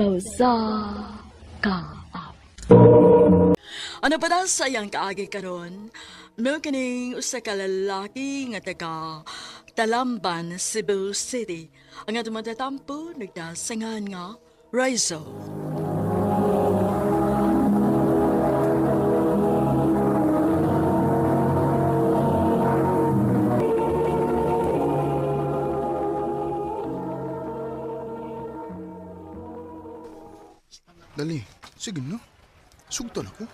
sa kaap. Ano pa daw sayang kaagi karon? No kining usa ka lalaki nga taga Talamban, Cebu City. Ang atong matatampo nagdasangan nga Rizal. Dali, sige na. Sugtan ako.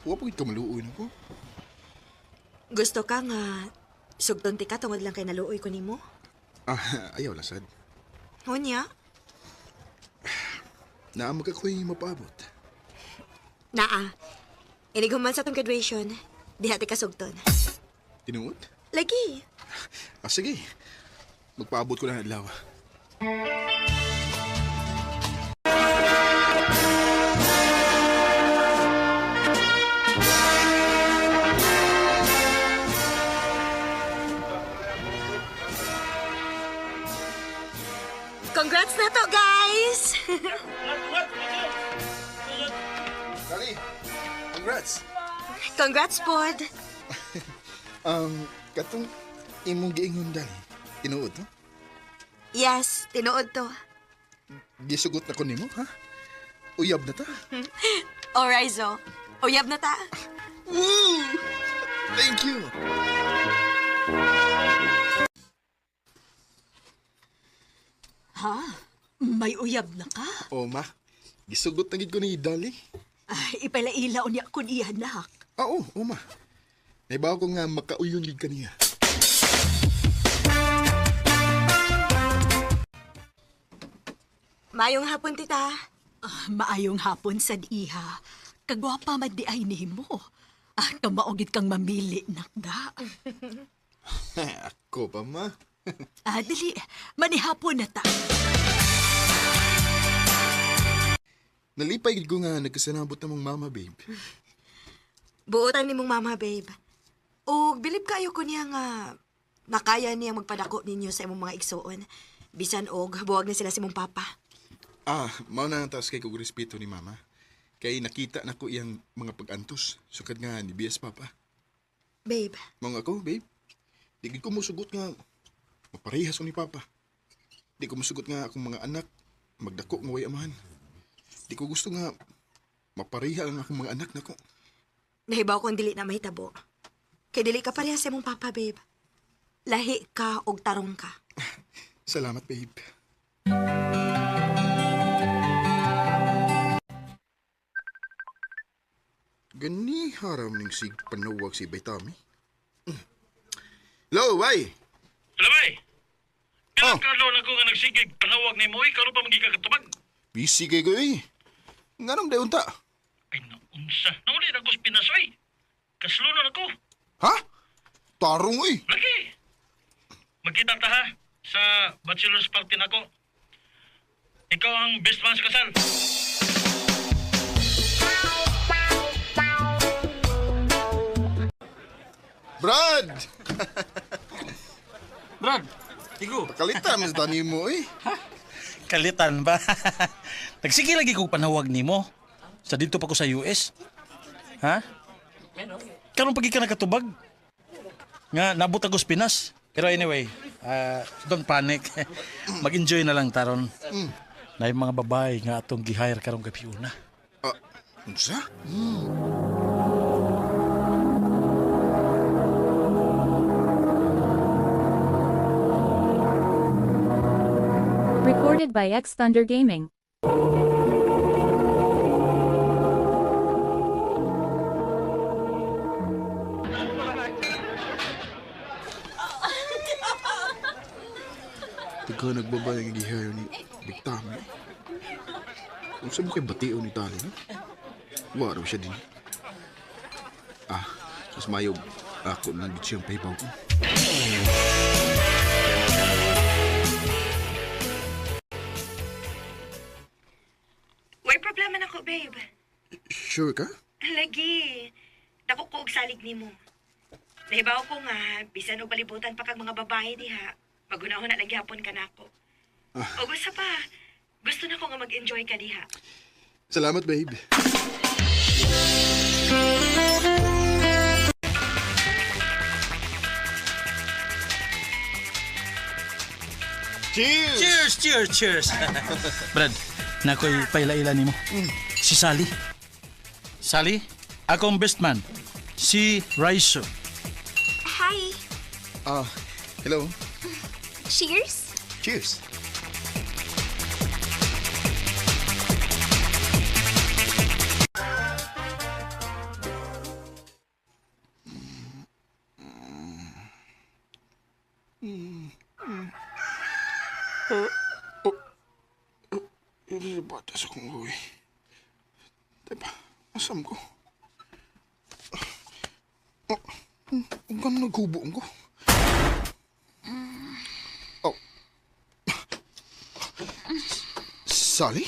Huwag pagit ka maluoy na ko. Gusto ka nga, sugton ti ka tungod lang kay naluoy ko nimo? Ayaw lasad. Hunya? Naamag ako'y mapaabot. Naa. Iniguman sa tong graduation, diha ti ka sugton. Tinuod? Lagi. Sige. Magpaabot ko lang ang adlaw. Congrats na to, guys! Dali, congrats. Congrats, Pod. Katong imong giingon dali. Tinuod, no? Yes, tinuod to. Gisugot na ko nimo, ha? Uyab na ta. O, Rizzo, uyab na ta. Woo! Thank you. Ha? May uyab na ka? O, ma. Gisugot na gid ko ni Dali. Ay, ipalailaw niya kun iya, nak. Oo, ma. Naibaw ko nga makauyon gid kaniya. Mayong hapon, tita. Maayong hapon sa iha. Kagwapa man di ay nimo. Kamaugid kang mamili, nakda. Ako pa, ma. Dali, manihapon na ta. Nalipay gid ko nga nagkasanabot na mong mama, babe. Buotan ni mong mama, babe. O, bilib kayo ko niya nga nakaya niya magpadako ninyo sa imong mga igsuon. Bisan og, buwag na sila si mong papa. Mao na ang taas kay kong respeto ni mama. Kay nakita na ko iyang mga pag-antos. Sukad nga ni BS Papa. Babe, Mga ako, babe. Di gid ko musugot nga maparehas ko ni Papa. Di ko musugot nga akong mga anak magdako nga way amahan. Di ko gusto nga mapareha ang akong mga anak nako. nahibaw kong dili na mahitabo. Kay dili ka pareha sa imong papa, babe. Lahi ka og tarong ka. Salamat, babe. Gani haram ning sig panawag si Baytami. Hello, bay. Lamay! Oh. Ilang kalon ako nga nagsigig panawag ni Moy, karon pa magiging katubag. Busy kay ko eh. Nganong dayon ta? Ay, naunsa. Nauli na ko sa Pinasoy. Kaslunan ako. Ha? Tarong eh. Lagi! Magkita ta ha sa bachelor's party nako. Ikaw ang best man sa kasal. Brad! Brad, tigo. Pakalitan mas tani mo eh. Kalitan ba? Nagsige lagi kong panawag nimo. Sa dito pa ko sa US. Ha? Karon pagi ka nakatubag. Nga, nabot ako sa Pinas. Pero anyway, don't panic. Mag-enjoy na lang taron. Na yung mga babae nga atong gihire karong gabi una. Unsa? Recorded by X Thunder Gaming. Pagka nagbabay ang gihayo ni Biktami. Kung saan mo kayo batio ni Tali, no? Waraw siya din. Mas mayog. Ako na nagit siyang paybaw ko. Way problema na ko, babe. Sure ka? Lagi. Dako ko og salig nimo. Nahibaw ko nga, bisan og palibutan pa kag mga babae diha. Magunahon na lagi hapon ka nako. O gusto pa, Gusto na ko nga mag-enjoy ka diha. Salamat, babe. Cheers! Cheers, cheers, cheers. Brad, nakoy paila-ila nimo. Si Sally. Sally, akong best man. Si Raiso. Hi. Hello. Cheers. Cheers. Ini batas akong uwi. Diba? Asam ko. Ang gano'n naghubo ko. Oh. Sally?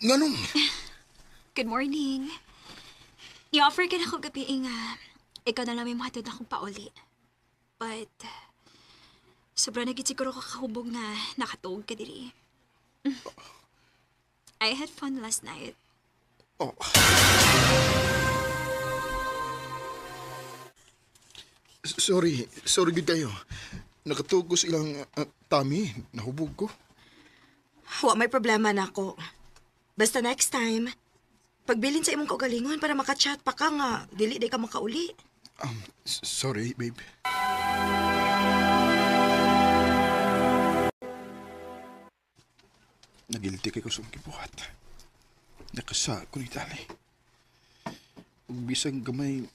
Nganong? Good morning. I-offer ka na ko gabi nga ikaw na lang may mahatod akong pauli. But, sobra na gid siguro kakahubog nga nakatuog ka diri. I had fun last night. Oh. Sorry gid kayo. Nakatugos ilang tami, nahubog ko. Wa may problema na ako. Basta next time, pagbilin sa imong kaugalingon para makachat pa ka nga, dili day ka makauli. Sorry, babe. Nagilti kay ko sa gibuhat. Nakasa ko ni Tali. Ug bisag gamay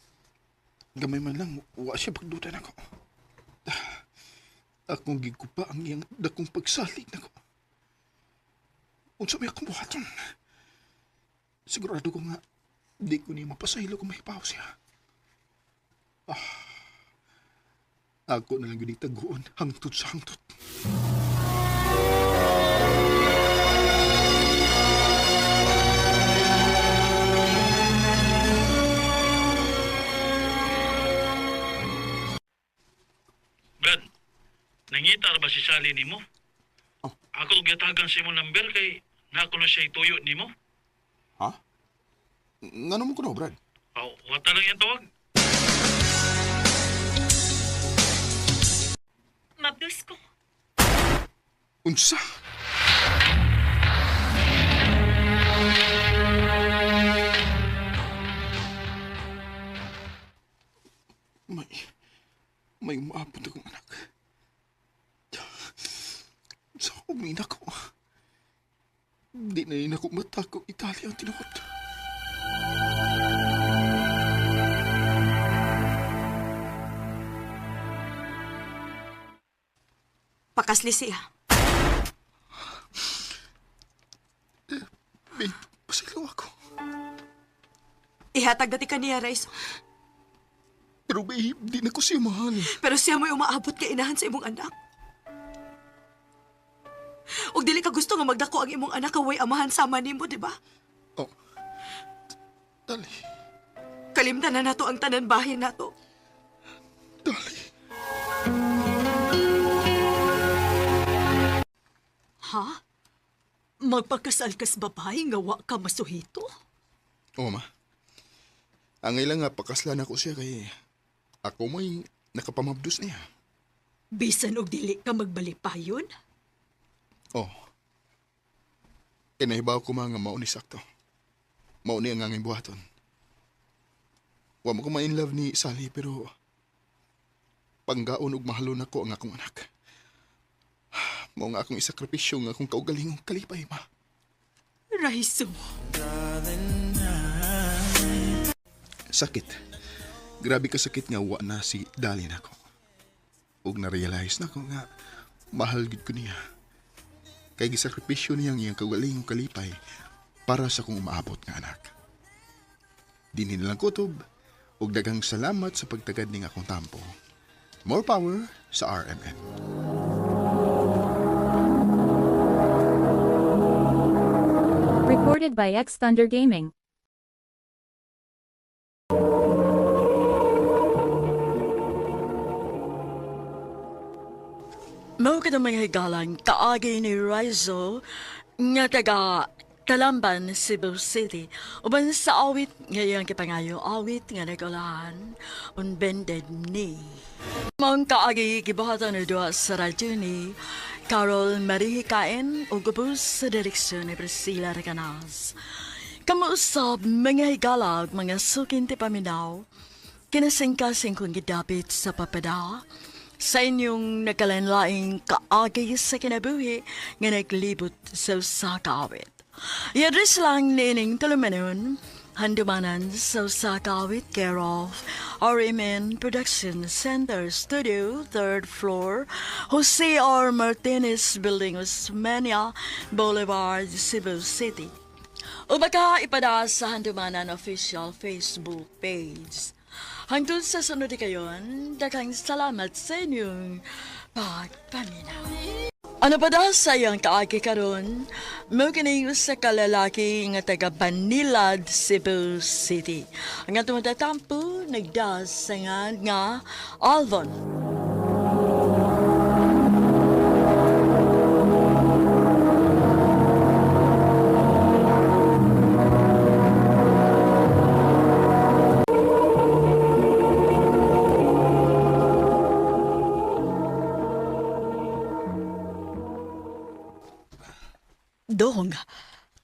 man lang, wa siya pagduda nako. Akong gigupa ang iyang dakong pagsalig nako. Unsa may akong buhaton? Sigurado ko nga, di ko niya mapasaylo kung mahipaw siya. Ako na lang yun taguon, hangtod sa hangtod. Brad, nangita ra ba si Sally nimo? Ako gatagan sa imong number kay nako na siya ituyo nimo. Ha? Nga naman ko na, Brad? Wata lang yan tawag. Mabdus ko. Unsa? May umaabot akong anak. Sa uminak ko. Di na rin ako matako Italia ang tinukot. Pakasli siya. Babe, pasilaw ako. Ihatag dati ka niya, Raiso. Pero babe, di na ko siya mahal. Pero siya mo'y umaabot kay inahan sa imong anak. Ug dili ka gusto nga magdako ang imong anak kaway amahan sama nimo, di ba? Oh. Dali. Kalimtan na nato ang tanan bahin nato. Dali. Ha? Magpakasal kas babae nga wa ka masuhito? Oo, ma. Ang ilang nga pakaslan ako siya kay ako mo'y nakapamabdos niya. Bisan og dili ka magbalipayon? Oh. Kinahibaw ko mga mauni sakto. Mauni ang anging buhaton. Wa mo ko ma-in-love ni Sally pero panggaon ug mahalon ako ang akong anak. Mao nga akong isakripisyo nga akong kaugalingong kalipay, ma. Raiso, Sakit. Grabe ka sakit nga wa na si Dali nako. Ug na-realize na ko nga mahal gid ko niya. Kay gisakripisyo niya ang iyang kaugalingong kalipay para sa kong umaabot nga anak. Dinhi na lang kutob ug daghang salamat sa pagtagad ning akong tampo. More power sa RMN. Recorded by X Thunder Gaming. Mao ka mga higalan kaagi ni Rizzo nga taga Talamban, Cebu City. Uban sa awit ngayong kipangayo awit nga nagulahan unbended ni. Maong kaagi gibuhatan ni Dua sa radyo ni Carol Marie Kain o gubos sa direksyon ni Priscilla Recanas. Kamuusap mga higalag mga sukin ti paminaw kinasingkasing kong gidapit sa papada sa inyong nakalanlaing kaagi sa kinabuhi nga naglibot sa usakawit. I-address lang nining tulumanon, handumanan sa usakawit care of RMN Production Center Studio, 3rd floor, Jose R. Martinez Building, Osmeña Boulevard, Cebu City. O baka ipada sa handumanan official Facebook page. Hangtod sa sunod kayon, daghang salamat sa inyong pagpaminaw. Ano pa daw sayang kaagi karon? Mo kining usa ka lalaki nga taga Banilad, Cebu City. Ang atong tatampo nagdasangan nga Alvon. Dong,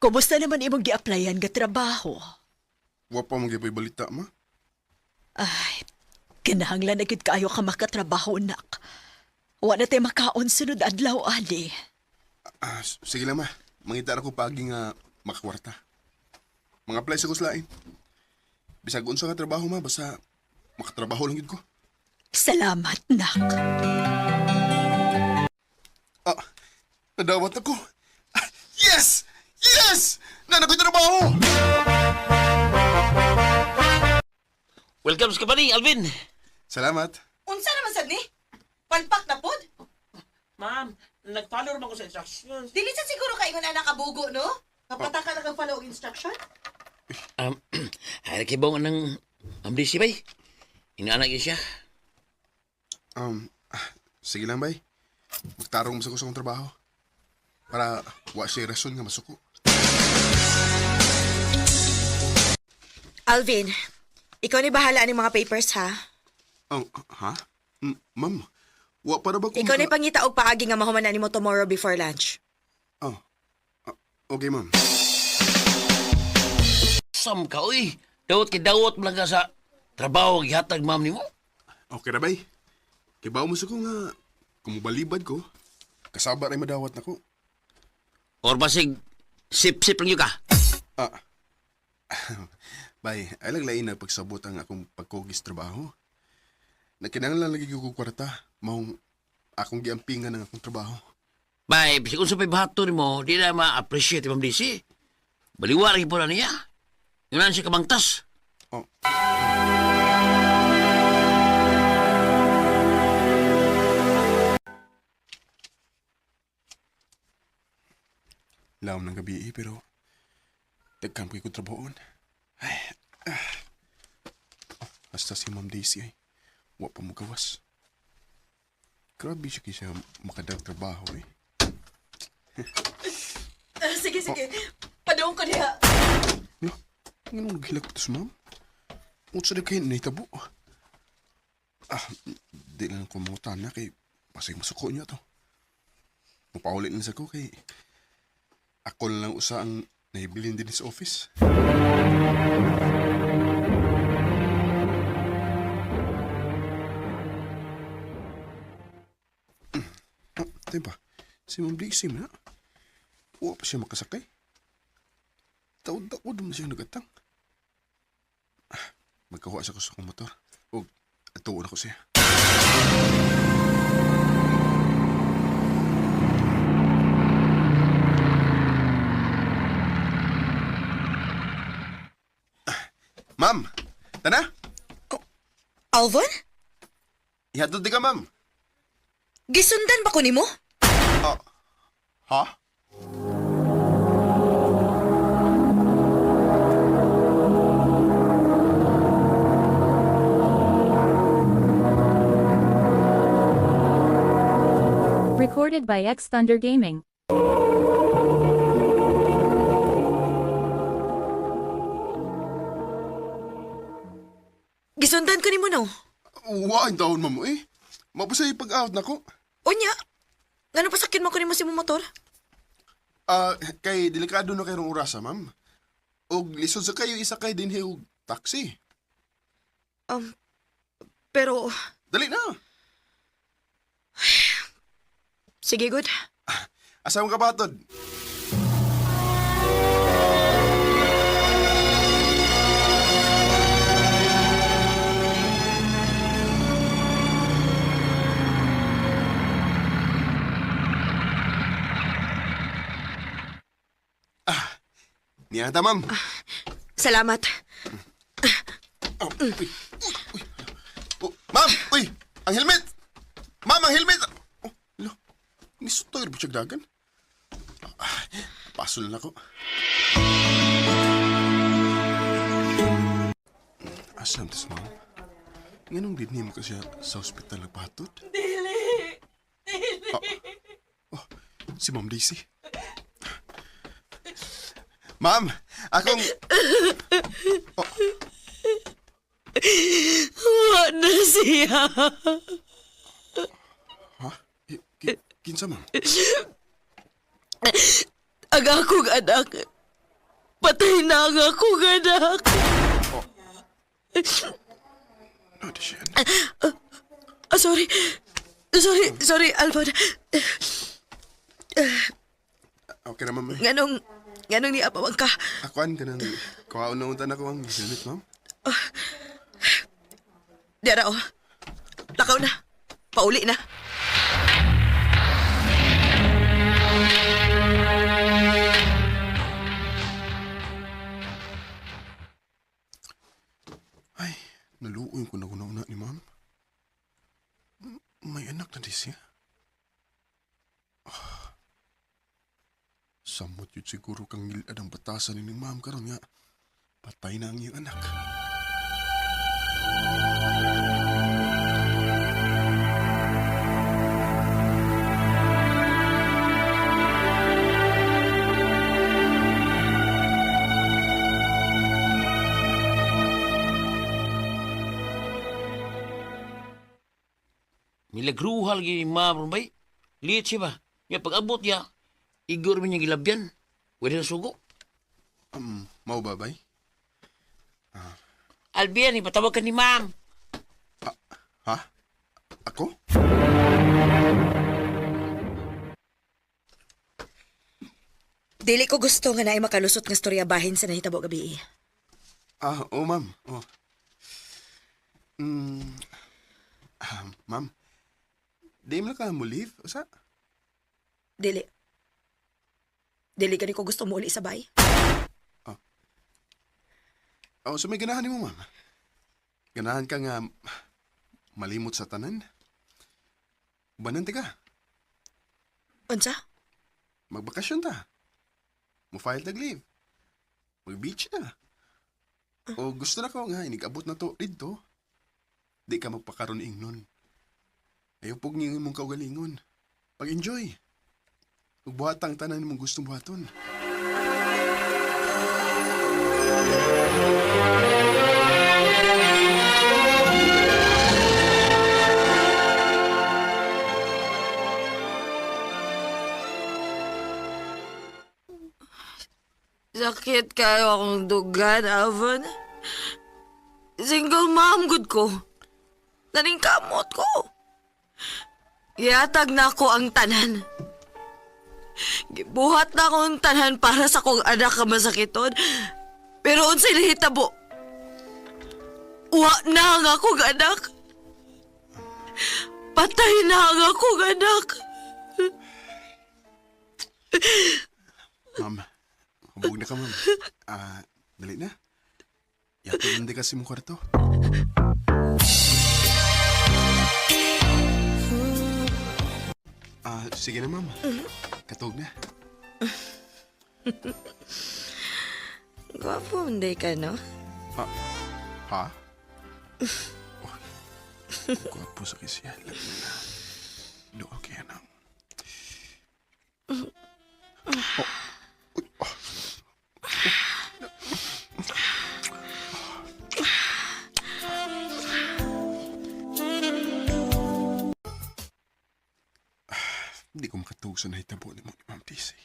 kumusta naman imong gi-applyan nga trabaho? Wa pa mong gipay balita, ma. Ay, kinahanglan na gid kaayo ka makatrabaho, nak. Wa na tayo makaon sunod adlaw, ali. Sige lang, ma. Mangita ako pagi nga makakwarta. Mga apply sa kuslain. Bisag unsa nga trabaho, ma. Basta makatrabaho lang yun ko. Salamat, nak. Nadawat ako. Yes! Yes! Nanak ko'y trabaho! Welcome sa kapaning, Alvin. Salamat. Unsa naman sad ni? Palpak na pod? Ma'am, nag-follow naman ko sa instructions. Dili sa siguro kay nga nakabugo, no? Kapata ka na follow og instruction? Ay, kibong ng amdisi, bay. Inaanak yun siya. Sige lang, bay. Magtarong mo sa kusang trabaho. Para wa siya rason nga masuko. Alvin, ikaw ni bahala ng mga papers, ha? Ha? Ma'am, wa para ba kung... Ikaw ni pangita og paagi nga mahumanan nimo tomorrow before lunch. Okay, ma'am. Sam ka, uy. Dawot mo lang ka sa trabaho gihatag ma'am ni mo. Okay na, bay. Kibaw mo sa ko nga, kung mabalibad ko, kasabar ay madawat na ko. Or basig, sip-sip lang yun ka. Bay, ay lang lain na pagsabot ang akong pagkogis trabaho. Nakinanglan lagi ko kwarta, maong akong giampingan ng akong trabaho. Bay, bisig kung sa paibahato ni mo, di na ma-appreciate ma'am Disi. Baliwa lagi po na niya. Yunan siya kamangtas. Laom ng gabi pero dagkan po ko trabahoon. Hasta si Ma'am Daisy ay wa pa mo gawas. Grabe siya kaya makadag trabaho eh. Sige. Padung ko diha. No, ganun naghilak ko to sa ma'am. Unsa na kayo naitabo? Di lang ko mga tanak kay pasay masuko niya to. Mapaulit na sa ko kay ako lang usa ang nahibilin din sa office. Diba? Si Ma'am Daisy na. Huwag pa siya makasakay. Taod-taod naman siya nagatang. Magkahuwa siya ko sa akong motor. O, atuon ako siya. Ma'am! Tana? Alvin? Ihatod di ka, ma'am. Gisundan ba ko nimo? Ha? Recorded by X Thunder Gaming. Gisundan ko ni mo, no? Wa, ang taon ma'am eh. Mapasay pag-out na ko. Unya, ngano pasakyan mo ko ni mo si mong motor? Kay delikado na kayong orasa, ma'am. Og lisod sa kayo isa kay din og taxi. Pero, Dali na. sige, good. Asa mong kabatod? Niya ta, ma'am. Salamat. Oh, uy, uy, uy. Oh, ma'am, uy! Ang helmet! Ma'am, ang helmet! Oh, lo. Nisutoy rin po siya dagan. Pasol na ako. Asam tas, ma'am. Nganong dinhi mo ka siya sa ospital nagpatod? Dili! Oh, si Ma'am Daisy. Ma'am, akong... Oh, Wala siya. ha? Kinsa, ma'am? Ang akong anak. Patay na ang akong anak. Oh, di siya. Sorry. Sorry, Alfred. Okay na, ma'am. Nganong ni apawang ka. Akuan ka nang... Kawaon na untan ako ang helmet, ma'am. Diara, oh. Lakaw na. Pauli na. Ay, naluoy ko na una ni ma'am. May anak na di siya. Samot yun siguro kang ngilad ang batasan ni ma'am karon nga. Patay na ang iyang anak. Milagruhal gini ma'am bay. Liit siya ba? Nga pag-abot niya, igor mo niyang gilabyan. Pwede na sugo. Mau ba, bay? Albian, ipatawag ka ni ma'am. Ha? Ako? Dili ko gusto nga naay makalusot nga storya bahin sa nahitabo gabi. Oo, ma'am. Oh. Ma'am, di mo na ka mo leave? Usa? Dili. Dili ka ko gusto mo uli sa bay. Oh, so may ganahan mo, ma'am. Ganahan ka nga malimot sa tanan. Banante ka. Unsa? Magbakasyon ta. Mo-file tag leave. Mag-beach na. O gusto na ko nga, inigabot na to dito. Di ka magpakaroon ingnon. Ayaw pog niyo mong kaugalingon. Pag-enjoy. Magbuhatang tanan mong gustong buhaton. Sakit kayo akong dugan, Alvin. Single mom good ko. Naningkamot ko. Yatag na ako ang tanan. Gibuhat na akong tanan para sa kong anak ka masakiton. Pero unsay nahitabo. Wa na ang akong anak. Patay na ang akong anak. Ma'am, hubog na ka, ma'am. Dali na. Yato hindi kasi mong kwarto. Sige na, ma'am. Katog na. Gwapo hindi ka, no? Ha? Gwapo sa kisya. Doon kaya nang. Hindi ko makatuog sa nahitabo ni mo ni Ma'am Daisy.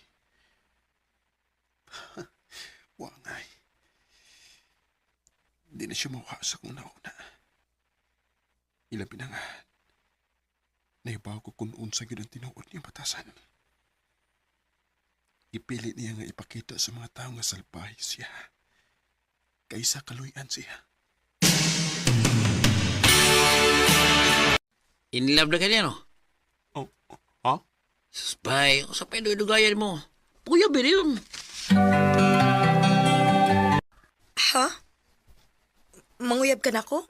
Wangay. Di na siya mawha sa kung nauna. Ilabi na nga. Naibaw ko kung unsa gyud ang tinuod niya batasan. Ipilit niya nga ipakita sa mga tao nga salbahe siya. Kaysa kaluyan siya. In love na ka niya, no? Oh, ha? Spy, sa pwede-dugayan mo. Kuya, bili yun. Ha? Manguyab ka na ko?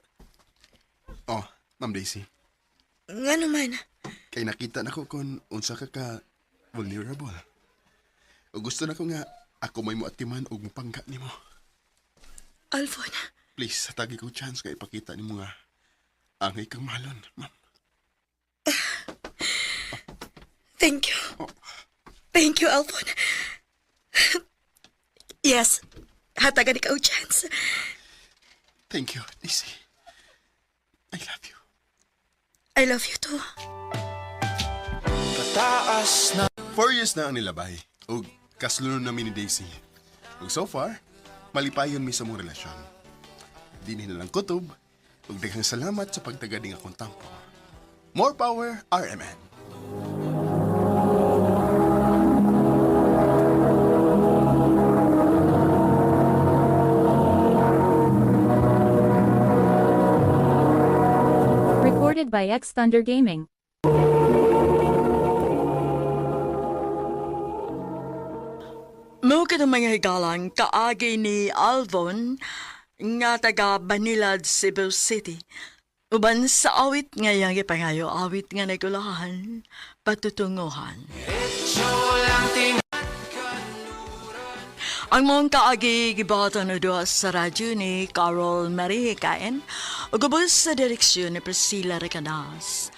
Oh, Ma'am Daisy. Nga naman. Kay nakita na ko kung unsa ka vulnerable. O gusto na ko nga ako may muatiman o mupangga ni mo. Alvon, Please, tagi ko chance ka ipakita ni mo nga angay kang mahalon, ma'am. thank you. Thank you, Alvon. Yes, hatagan ikaw chance. Thank you, Daisy. I love you. I love you too. 4 years na ang nilabay. O kaslunod namin ni Daisy. O so far, malipayon mi sa mong relasyon. Di na lang kutob. Ug daghang salamat sa pagtagading akong tampo. More power, RMN. Recorded by X Thunder Gaming. Mo ka ng mga higalang kaagi ni Alvon nga taga Banilad, Cebu City. Uban sa awit nga yang ipangayo awit nga nagulahan, patutunguhan. Ang mong kaagi gibato na doon sa radyo ni Carol Marie Caen o gabos sa direksyon ni Priscilla Recanas.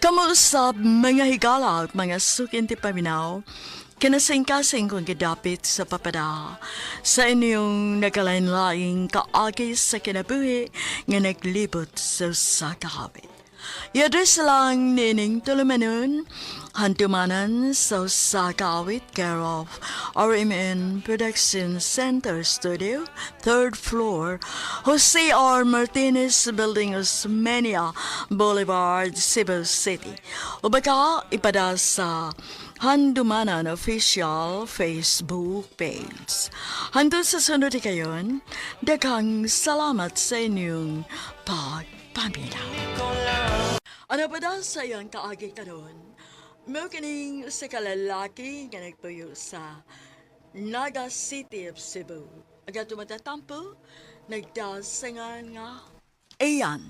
Kamuusap mga higala at mga sukinti paminaw, kinasing-kasing kong gidapit sa papada sa inyong nagalain-laing kaagi sa kinabuhi nga naglibot sa kahapit. I-address lang nining tulumanon, hantumanan sa kahawit care of RMN Production Center Studio, 3rd floor, Jose R. Martinez Building, Osmeña Boulevard, Cebu City. O baka ipada sa Handumanan Official Facebook page. Hantod sa sunod kayon, daghang salamat sa inyong pagpaminaw. Ano pa daw sa iyang kaagi karon? Mo kining sa kalalaki nga nagpuyo sa Naga City of Cebu. Aga tumatatampo, nagdasangan nga Ayan.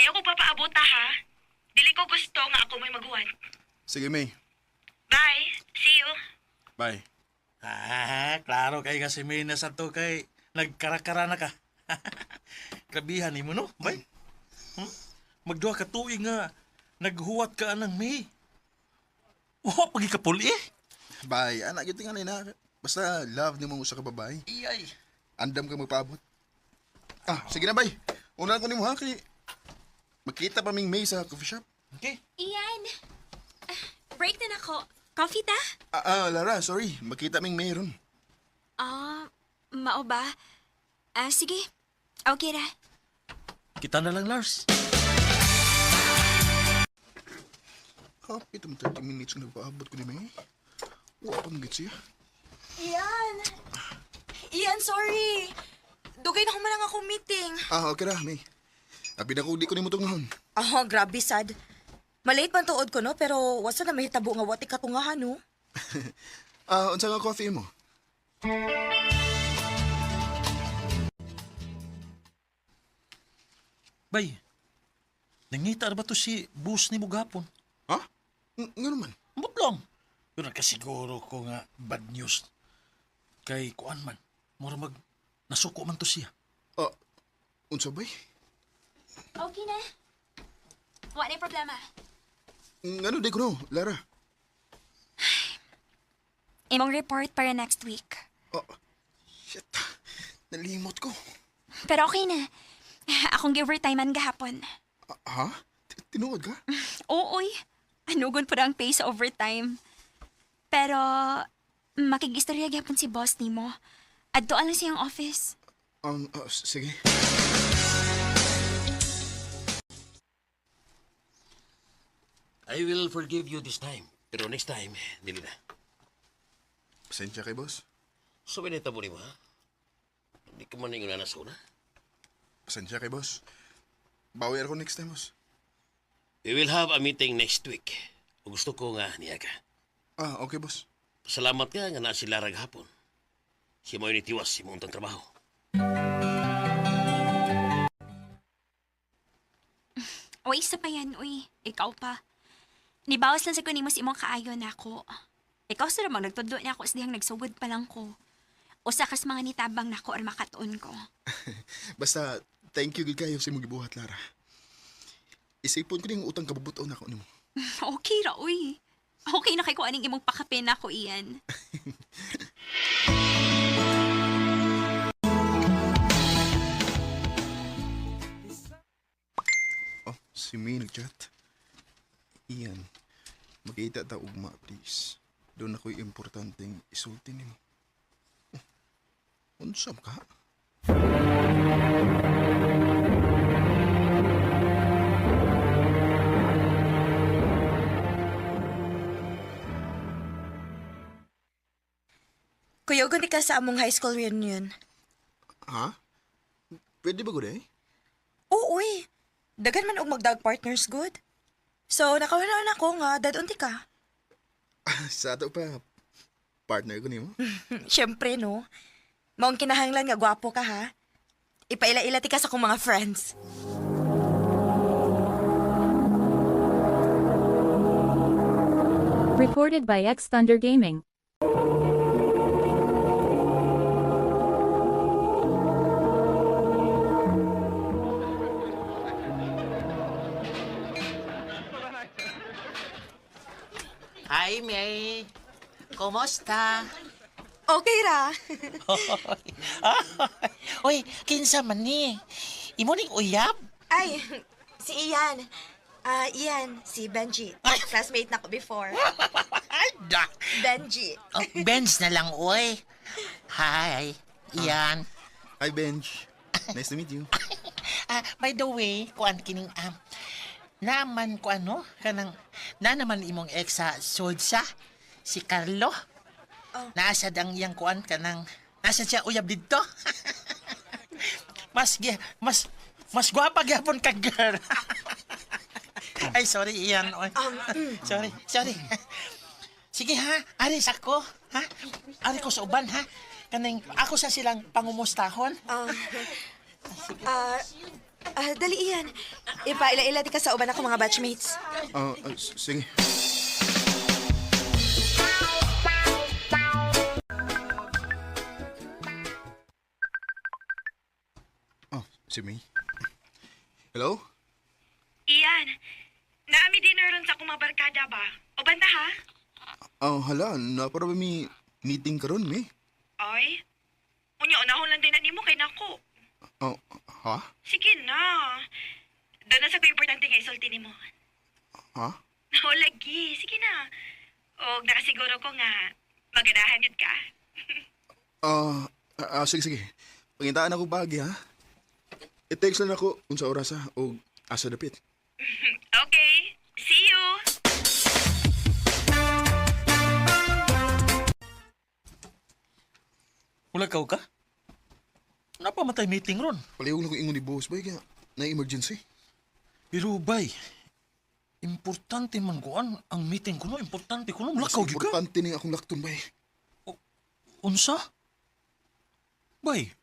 Ayaw ko papaabot ha. Dili ko gusto nga ako may maguwan. Sige, May. Bye. See you. Bye. Klaro kay kasi may nasa to kay nagkarakara na ka. Grabihan ni mo, no? Bay? Magduha ka tuig nga naghuwat ka anang May. Oh, pagi ka puli eh. Bye. Anak, yun tingnan na. Basta love ni mong usa ka babae. Iyay. Andam ka magpaabot. Ah, sige na, bye. Una ko ni mo ha, kay magkita pa ming May sa coffee shop. Okay. Ian, break na ako. Coffee ta? Lara, sorry. Magkita ming May ron. Mao ba? Sige. Okay ra. Kita na lang, Lars. Ito mo 30 minutes na nagpaabot ko ni May. Wala pang git siya. Ian, sorry. Dugay na humalang akong meeting. Okay ra, May. Abi na ko, di ko ni mo tungahon. Grabe sad. Malate man tuod ko, no? Pero wasa na mahitabo nga wati katungahan, no? Unsa nga coffee mo? Bay, nangita na ba to si boss ni mo gapon? Ha? Nga naman. Ambot lang. Pero nagkasiguro ko nga bad news. Kay kuan man, mura mag nasuko man to siya. Unsa bay? Okay na. Wala na problema. Ano, di ko no, Lara? Imong report para next week. Oh, shit. Nalimot ko. Pero okay na. Akong gi-overtimean gahapon. Ha? Tinuod ka? Ooy. Anugon po ang pay sa overtime. Pero, makikistorya gahapon si boss nimo. Adto lang siyang office. Sige. I will forgive you this time. Pero next time, dili na. Pasensya kay boss. So, binita mo ni mo, ha? Hindi ka man yung nanasuna. Pasensya kay boss. Bawi ako next time, boss. We will have a meeting next week. O gusto ko nga niya ka. Okay, boss. Salamat ka nga na sila hapon. Si mo ni tiwas si mong trabaho. Uy, isa pa yan, uy. Ikaw pa. Nibawas lang sa kunin mo si imong kaayo na ako. Ikaw sa namang nagtudlo niya ako sa dihang nagsugod pa lang ko. O sa kas mga nitabang na ko or makatuon ko. Basta, thank you gid kayo sa imong gibuhat, Lara. Isipon ko ning utang kabubuton ako nimo. Okay ra, uy. Okay na kay ko aning imong pakapin ako, iyan. Oh, si May nag-chat. Iyan, makita ta ugma, please. Doon ako'y importanteng isulti nimo. Oh, unsam ka? Kuyogon ka sa among high school reunion. Ha? Pwede ba gud eh? Oo, uy. Dagan man og magdag partners good. So, nakawala ako nga, dadunti ka. Sa ato pa, partner ko nimo. Siyempre, no? Maong kinahanglan nga gwapo ka, ha? Ipaila-ilati ka sa akong mga friends. Recorded by X Thunder Gaming. Hi, May. Kumusta? Okay ra. Uy, kinsa man ni? Imo ning uyab? Ay, si Ian. Ian, si Benji. Classmate na ko before. Benji. Oh, Benz na lang, uy. Hi, Ian. Hi, Benj. Nice to meet you. By the way, kuan kining naman ko ano, kanang na naman imong ex sa Sudsa, si Carlo. Nasa dang iyang kuan kanang nasa siya uyab dito. mas gwapa gyapon ka, girl. Ay, sorry, Ian. Oy. Sorry. Sige ha, aris ako. Ha? Ari ko sa uban, ha? Kanang ako sa silang pangumustahon. Dali Ian. Ipaila-ilati ka sa uban ako mga batchmates. Sige. Si May. Hello? Iyan, naami dinner ron sa akong mga barkada ba? O banda ha? Hala, para ba may meeting karon, May? Oy, unya unahon lang din na nimo kay nako. Ha? Sige na. Doon na sa ko importante nga isulti nimo. Ha? O lagi, sige na. O nakasiguro ko nga maganahan yun ka. Sige. Pangintaan ako bagi, ha? I-text lang ako unsa oras, ha? O asa dapit. Okay, see you. Wala ka? Napamatay meeting ron. Palihog na ko ingon ni boss, bay, kaya na-emergency. Pero bay, importante man kuan ang meeting ko no, importante ko no, lakaw gyud ka. Importante ning akong lakton, bay. Unsa? Bay.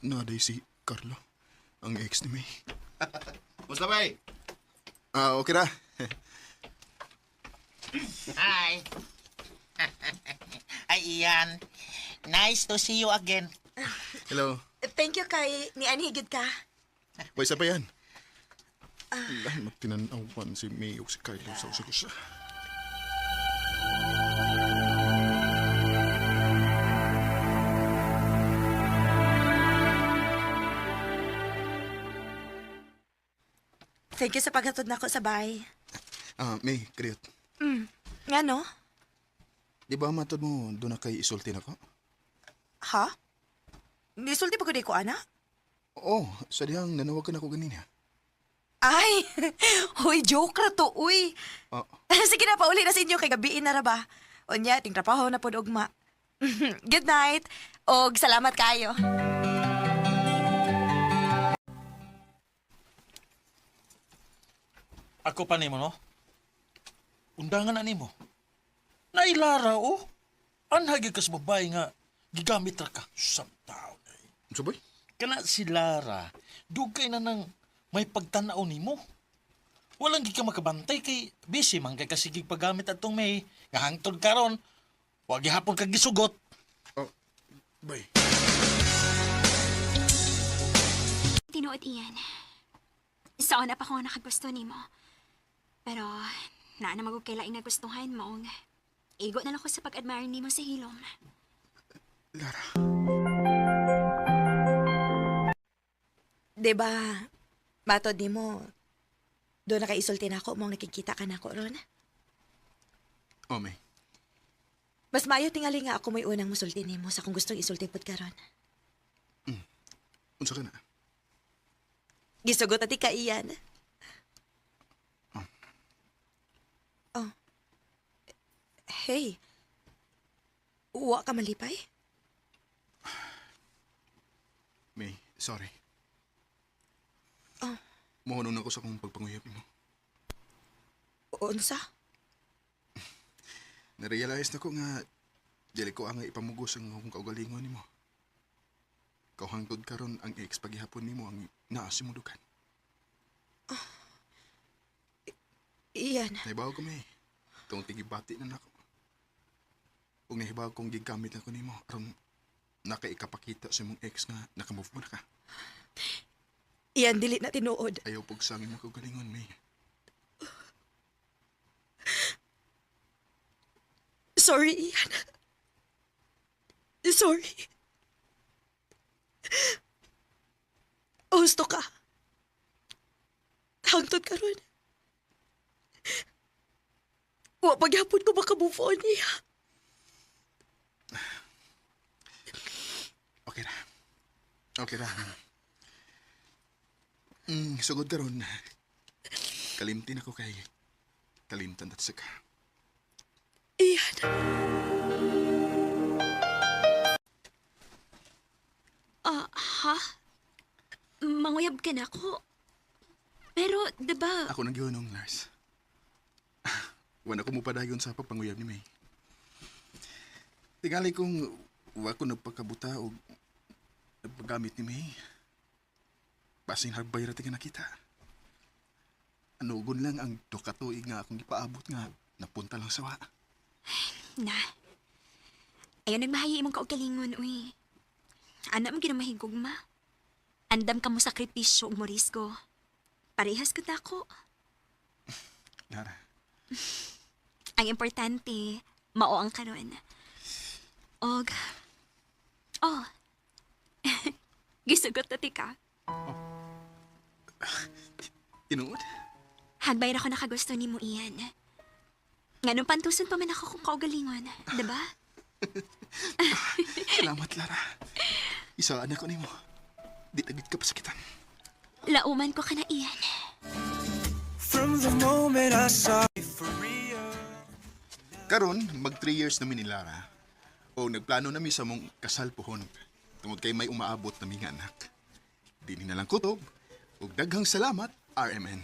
Naday si Carlo, ang ex ni May. Musta, bay? Okay ra. Hi. Ay, Ian. Nice to see you again. Hello. Thank you kay ni Anhigid ka. Boy, sa pa yan? Lahat magtinanawan si May o si Kylo sa usagusa. Thank you sa paghatod nako sa bahay. May, kriyot. Nga no? Di ba matod mo doon na kay isulti na ko? Ha? Nisulti pa ko di ko, ana? Oo, sa diyang nanawagan ako ganina. Ay! Hoy, joke ra to, uy. Oh. Sige na, pauli na sa inyo kay gabiin na ra ba? Unya, ting trabaho na po ugma. Good night. Og salamat kayo. Ako pa nimo, no? Undangan na nimo. Nailara, oh. Anhagi ka sa babae nga, gigamit ra ka. Samtaw na eh. Ano boy? Kana si Lara, dugay na nang may pagtanaw nimo. Walang gi ka makabantay kay busy man kay kasigig paggamit atong may nga hangtod karon. Wa gihapon kag gisugot. Oh, boy. Tinuod iyan. Saan na pa ko nakagusto ni mo. Pero, na magug kailaing nagustuhan mo. Igo na lang ko sa pag-admire ni mo sa hilom. Lara. Diba, matod ni mo, doon nakaisulti na ako mong nakikita ka na ako ron. Oh, May. Mas maayo tingali nga ako may unang musulti ni mo sa kung gustong isulti pod ka ron. Unsa ka na? Gisugot ati ka iyan. Oh. Hey. Uwa ka malipay? May, sorry. Oh. Mohonong ako sa kong pagpanguyap mo. Unsa? Narealize na ko nga dili ko ang ipamugos ang akong kaugalingon nimo. Kauhangtod karon ang ex paghihapon nimo ang naasimudukan. Iyan. Nahibaw ko may. Itong tigibati na nako. Kung nahibaw kong gigamit na ko nimo, aron nakaikapakita sa mong ex nga nakamove mo na ka. Iyan, dili na tinuod. Ayaw pugsangin mo kaugalingon, May. Sorry, Ian. Sorry. Gusto ka. Hangtod ka ron. Wa paghapon ko makamove on niya. Okay na. Okay na. Sugod ka ron. Kalimtin ako kay kalimtan at saka. Iyan. Ha? Manguyab ka na ako. Pero, diba... Ako nang gihunong, Lars. Wala ko mo padayon sa pagpanguyab ni May. Tingali kong wa ko nagpakabuta o nagpagamit ni May. Basing hagbay rati nga nakita. Anugon lang ang tukatuig nga akong ipaabot nga napunta lang sa wa. Na. Ayaw nagmahayi imong kaugalingon, uy. Anak mo ginamahigog ma. Andam ka mo sakripisyo ug morisgo. Parehas ko tako. Lara. Ang importante, mao ang karon. Og, oh, gisugot na ka. Tinuod? Hagbay ra ko nakagusto ni mo iyan. Nga nung pantusan pa man ako kung kaugalingon, diba? Salamat, Lara. Isaan ako ni mo. Di tagit ka pasakitan. Lauman ko ka na iyan. From the moment I saw you for real. Karon, mag 3 years namin ni Lara. O nagplano nami sa mong kasal pohon. Tungod kay may umaabot na mga anak. Dini na lang kutob. Ug daghang salamat, RMN.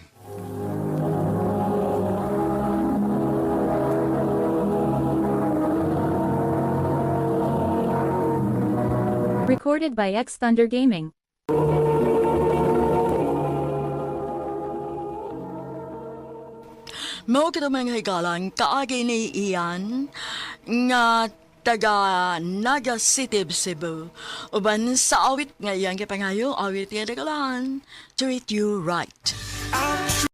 Recorded by X Thunder Gaming. Mao kita mga higalang kaagi ni Ian nga taga Naga City, Cebu. Uban sa awit ngayon kipangayo, awit nga dagalan. Treat you right.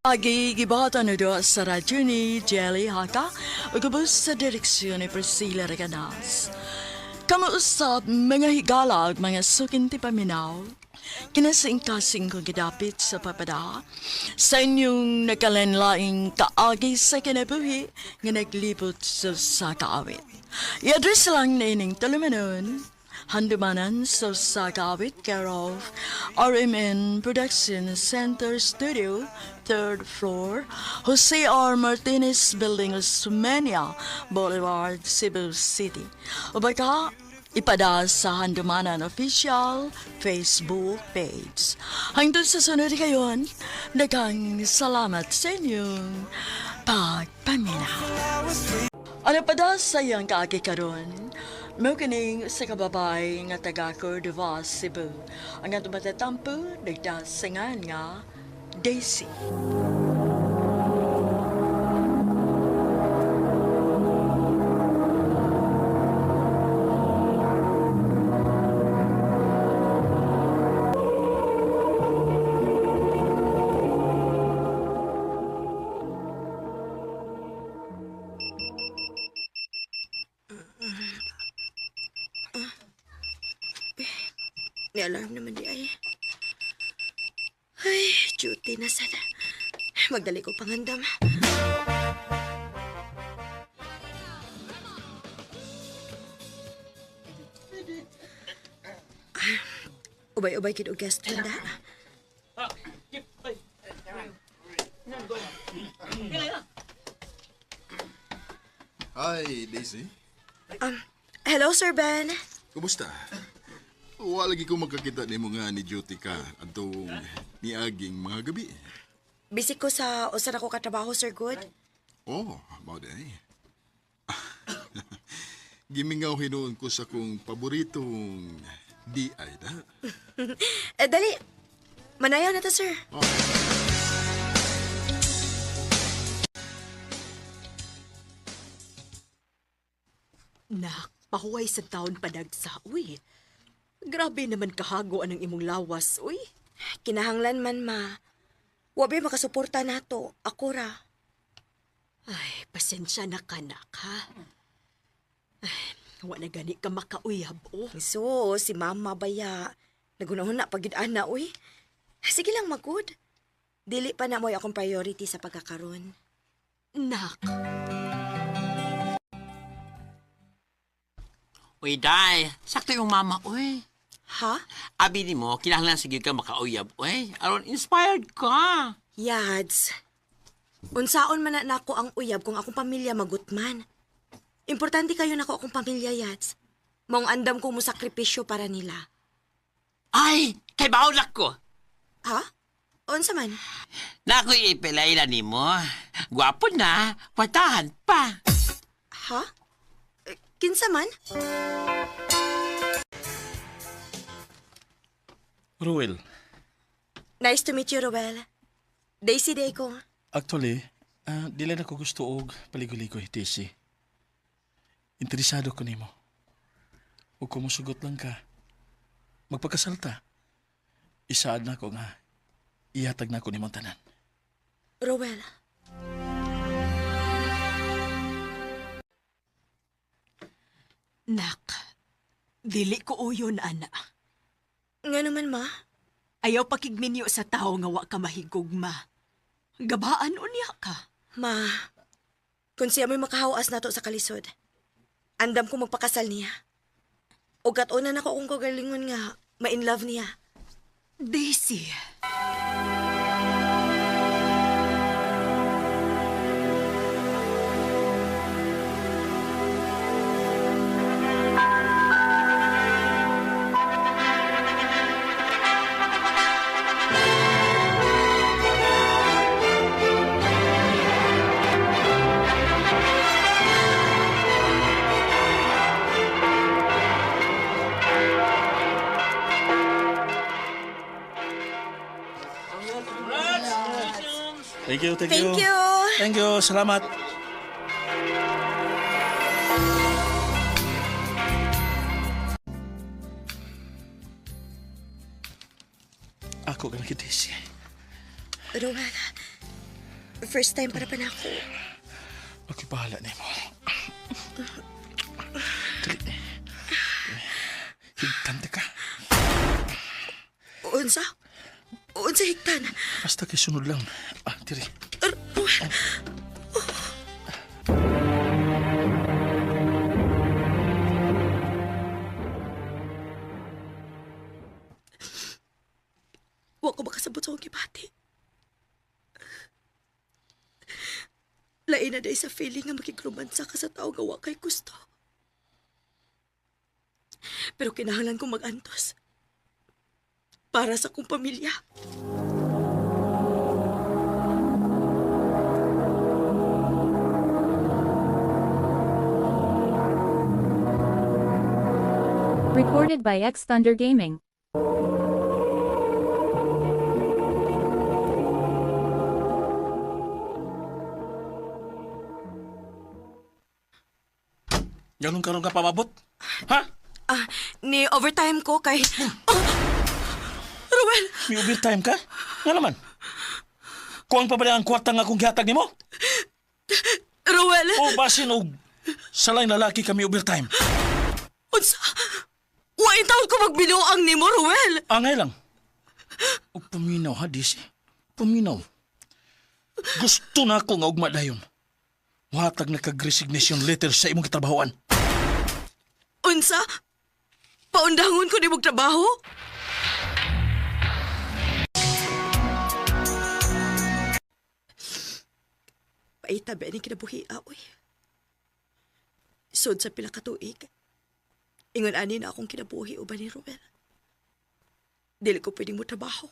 Agi gibata na do sa radyo ni Jelly Haka o gabos sa direksyon ni Priscilla Reganas. Kamuusap mga higala at mga sukin ti paminaw. Kinasing-kasing kong gidapit sa papada sa inyong nakalanlaing kaagi sa kinabuhi nga naglibot sa kaawit. I-address lang na ining talumanon, handumanan sa kaawit care of RMN Production Center Studio, 3rd floor, Jose R. Martinez Building, Osmeña Boulevard, Cebu City. O baka, ipada sa Handumanan Official Facebook page. Hanggang sa sunod kayon, daghang salamat sa inyong pagpaminaw. Ano pada sa iyang kaagi karon? Mo kining sa kababay nga taga Cordova, Cebu. Ang atong matatampo, nagdasingan nga Daisy. May alarm naman di ay. Ay, duty na sana. Magdali ko pangandam. Ubay-ubay kid og guest handa. Hi, Daisy. Hello, Sir Ben. Kumusta? Wala lagi ko magkakita ni mo nga ni duty ka atong niaging mga gabi. Bisik ko sa usa na ko katrabaho, Sir Good. Oh, mao day. Gimingaw hinuon ko sa kong paboritong DI da. Dali. Manayaw na to, sir. Oh. Nak, pahuway sa taon padagsa, uy. Grabe naman kahago ang imong lawas, uy. Kinahanglan man, ma. Wabi makasuporta nato. Ako ra. Ay, pasensya na ka, nak, ha? Ay, wala gani ka makauyab, oh. So, si mama baya. Nagunahon na pagid-ana, uy. Sige lang, magud. Dili pa na mo'y akong priority sa pagkakaroon. Nak. Uy, Day, sakto yung mama, uy. Ha? Abi ni mo, kinahanglan sige ka makauyab, uy. Aron inspired ka. Yads. Unsaon man na nako ang uyab kung akong pamilya magutman. Importante kayo nako akong pamilya, Yads. Maong andam kong musakripisyo para nila. Ay, kay baulak ko. Ha? Unsa man? Naku ipilailan ni mo. Gwapo na, patahan pa. Ha? Kinsa man? Ruel, Nice to meet you, Roel. Daisy day ko. actually, dili na ko gusto og paligoy-ligoy, Daisy. Interesado ko nimo. Ug kumusugot lang ka. Magpakasalta. Isaad na ko nga. Ihatag na ko ni tanan. Roel. Nak, dili ko uyon, ana. Nga naman, ma. Ayaw pakigminyo sa tao nga wa ka mahigugma. Gabaan unya ka. Ma, kung siya may makahawas na to sa kalisod, andam ko magpakasal niya. O gat-una na ko kung kagalingon nga, ma-in love niya. Daisy. Thank you, thank, Thank you. you. Thank you, salamat. Ako ka nakitisi. Rowan, first time para pa na ako. Magkipahala ni mo. Dali. Higtante ka. Unsa? Unsa higtan? Basta kay sunod lang. Tiri. Rowan, wa ko makasabot sa akong gibati. Lain na day sa feeling nga makikromansa ka sa tao nga wa kay gusto. Pero kinahanglan kong mag-antos. Para sa kong pamilya. Recorded by X Thunder Gaming. Ganun karon ka pamabot? Ha? Ni overtime ko kay... Oh! Ruel! May overtime ka? Nga naman. Kuwang pa ba ang kwarta nga kung gihatag ni mo? Ruel! O basin o salay lalaki kami overtime. Unsa? Wain taon ko magbinuang ni mo, Ruel! Angay lang. O paminaw ha, Disi. Paminaw. Gusto na ako nga ugma dayon. Watag na kag-resignation letter sa imong kitrabahoan. Unsa? Paundangon ko di mong trabaho? Paitabi ni kinabuhi aoy. Sud sa pila ka tuig. Ingon ani na akong kinabuhi uban ni Ruel. Dili ko pwedeng mo trabaho.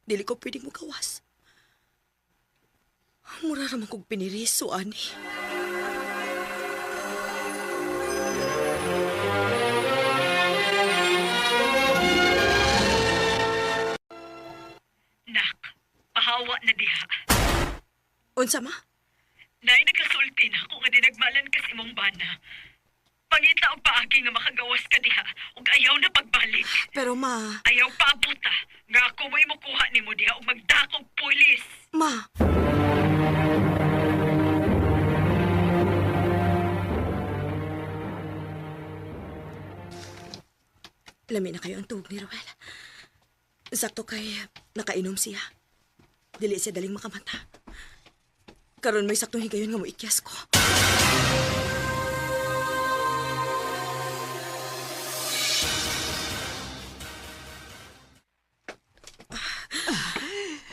Dili ko pwedeng mo kawas. Mura raman kong piniriso, ani. Nak, pahawa na diha. Unsa ma? Dahil nagkasulti na ako nga dinagmalan ka sa imong bana. Pangita og paagi nga makagawas ka diha ug ayaw na pagbalik. Pero ma... Ayaw paabuta nga ako mo imukuha nimo diha ug magdakog pulis. Ma... Lami na kayo ang tuhog ni Ruel. Sakto kay nakainom siya. Dili siya daling makamata. Karon may saktong higayon nga mo ikyas ko.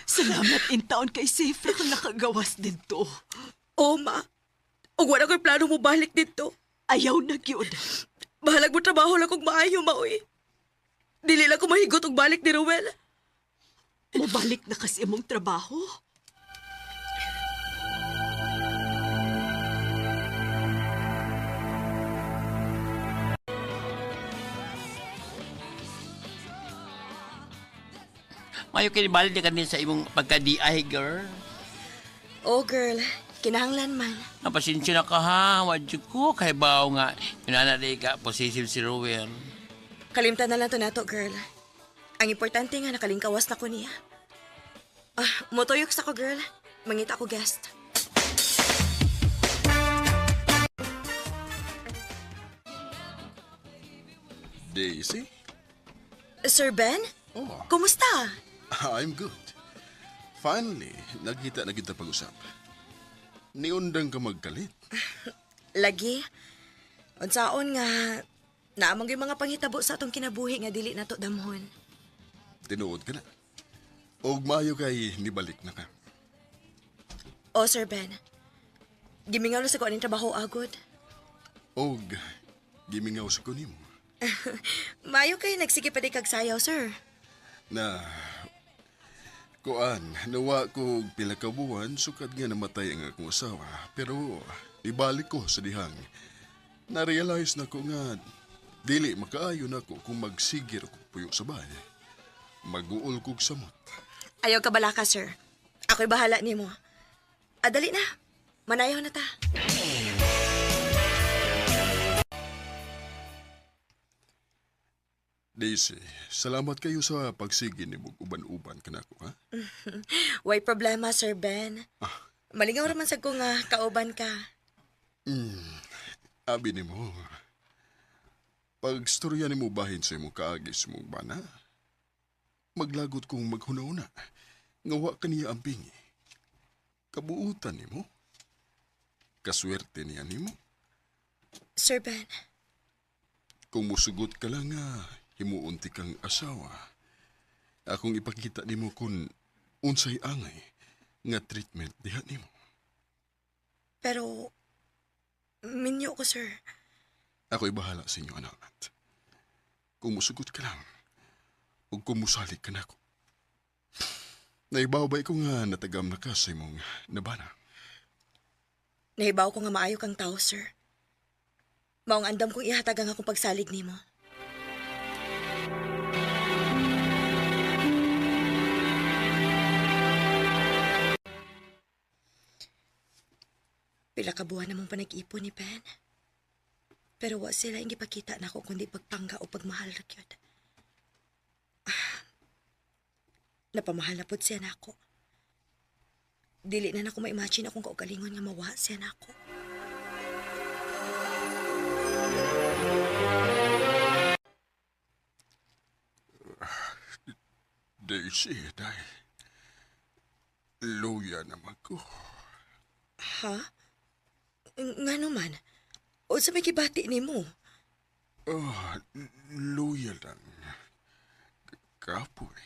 Salamat in taon kay safe kang nakagawas dito. Oo, ma. Ug wala ko'y plano mo balik dito. Ayaw na gyud. Bahalag mo trabaho lang kung maayo, maoy. Dili lang ko mahigot og balik ni Ruel. Mabalik na kasi imong trabaho. Mayo kinibalik ka din sa imong pagka-DI, girl. Oh, girl. Kinahanglan man. Napasensya na ka ha. Wadyo ko. Kay bao nga. Yunanaday ka. Possessive si Rowan. Kalimtan na lang to nato, girl. Ang importante nga nakalingkawas na ko niya. Motoyok sa ko, girl. Mangita ko guest. Daisy? Sir Ben? Oh, Kumusta? I'm good. Finally, nagkita na kita pag-usap. Niundang ka magkalit. Lagi. Unsaon nga, naamang yung mga panghitabo sa atong kinabuhi nga dili na to damhon. Tinuod ka na. Og maayo kay nibalik na ka. Oh, Sir Ben. Gimingaw na sa ko aning trabaho agod. Og gimingaw sa kunimo. Mayo kay nagsige pa di kag sayaw, sir. Na kuan, nawa ko pila ka buwan sukad nga namatay ang akong asawa. Pero ibalik ko sa dihang. Na-realize na ko nga dili makaayo na ko kung magsigir ko puyo sa bahay. Mag-uol kog samot. Ayaw ka bala ka, sir. Ako'y bahala nimo. Dali na. Manayaw na ta. Daisy, salamat kayo sa pagsigi ni mong uban-uban kanako, ha? Way problema, Sir Ben. Malingaw raman sa ko nga kauban ka. Abi ni mo. Pag storya ni mo bahin sa imong kaagis mong bana, maglagot kong maghuna-una. Ngawa ka niya ang bingi. Kabuutan ni mo. Kaswerte niya ni mo. Sir Ben, Kung musugot ka lang nga, himuunti kang asawa. Akong ipakita ni mo kung unsay angay nga treatment diha ni mo. pero minyo ko, sir. Ako'y bahala sa inyo, anak. Kung musugot ka lang, o kung musalik ka na ako. Naibawbay ko nga natagam na ka sa imong nabana. Nahibaw ko nga maayo kang tao, sir. Maong andam kong ihatag ang akong pagsalig nimo. Pila ka buwan namang panag-ipon ni Ben. Pero wa sila yung gipakita na ako kundi pagpangga o pagmahal ra gyud. Napamahal na pod siya na ako. Dili na ako ma-imagine akong kaugalingon nga mawa siya na ako. Daisy, day. Luya naman ko. Ha? Nga naman. O sa may kibati ni mo? Luya lang. Kapoy.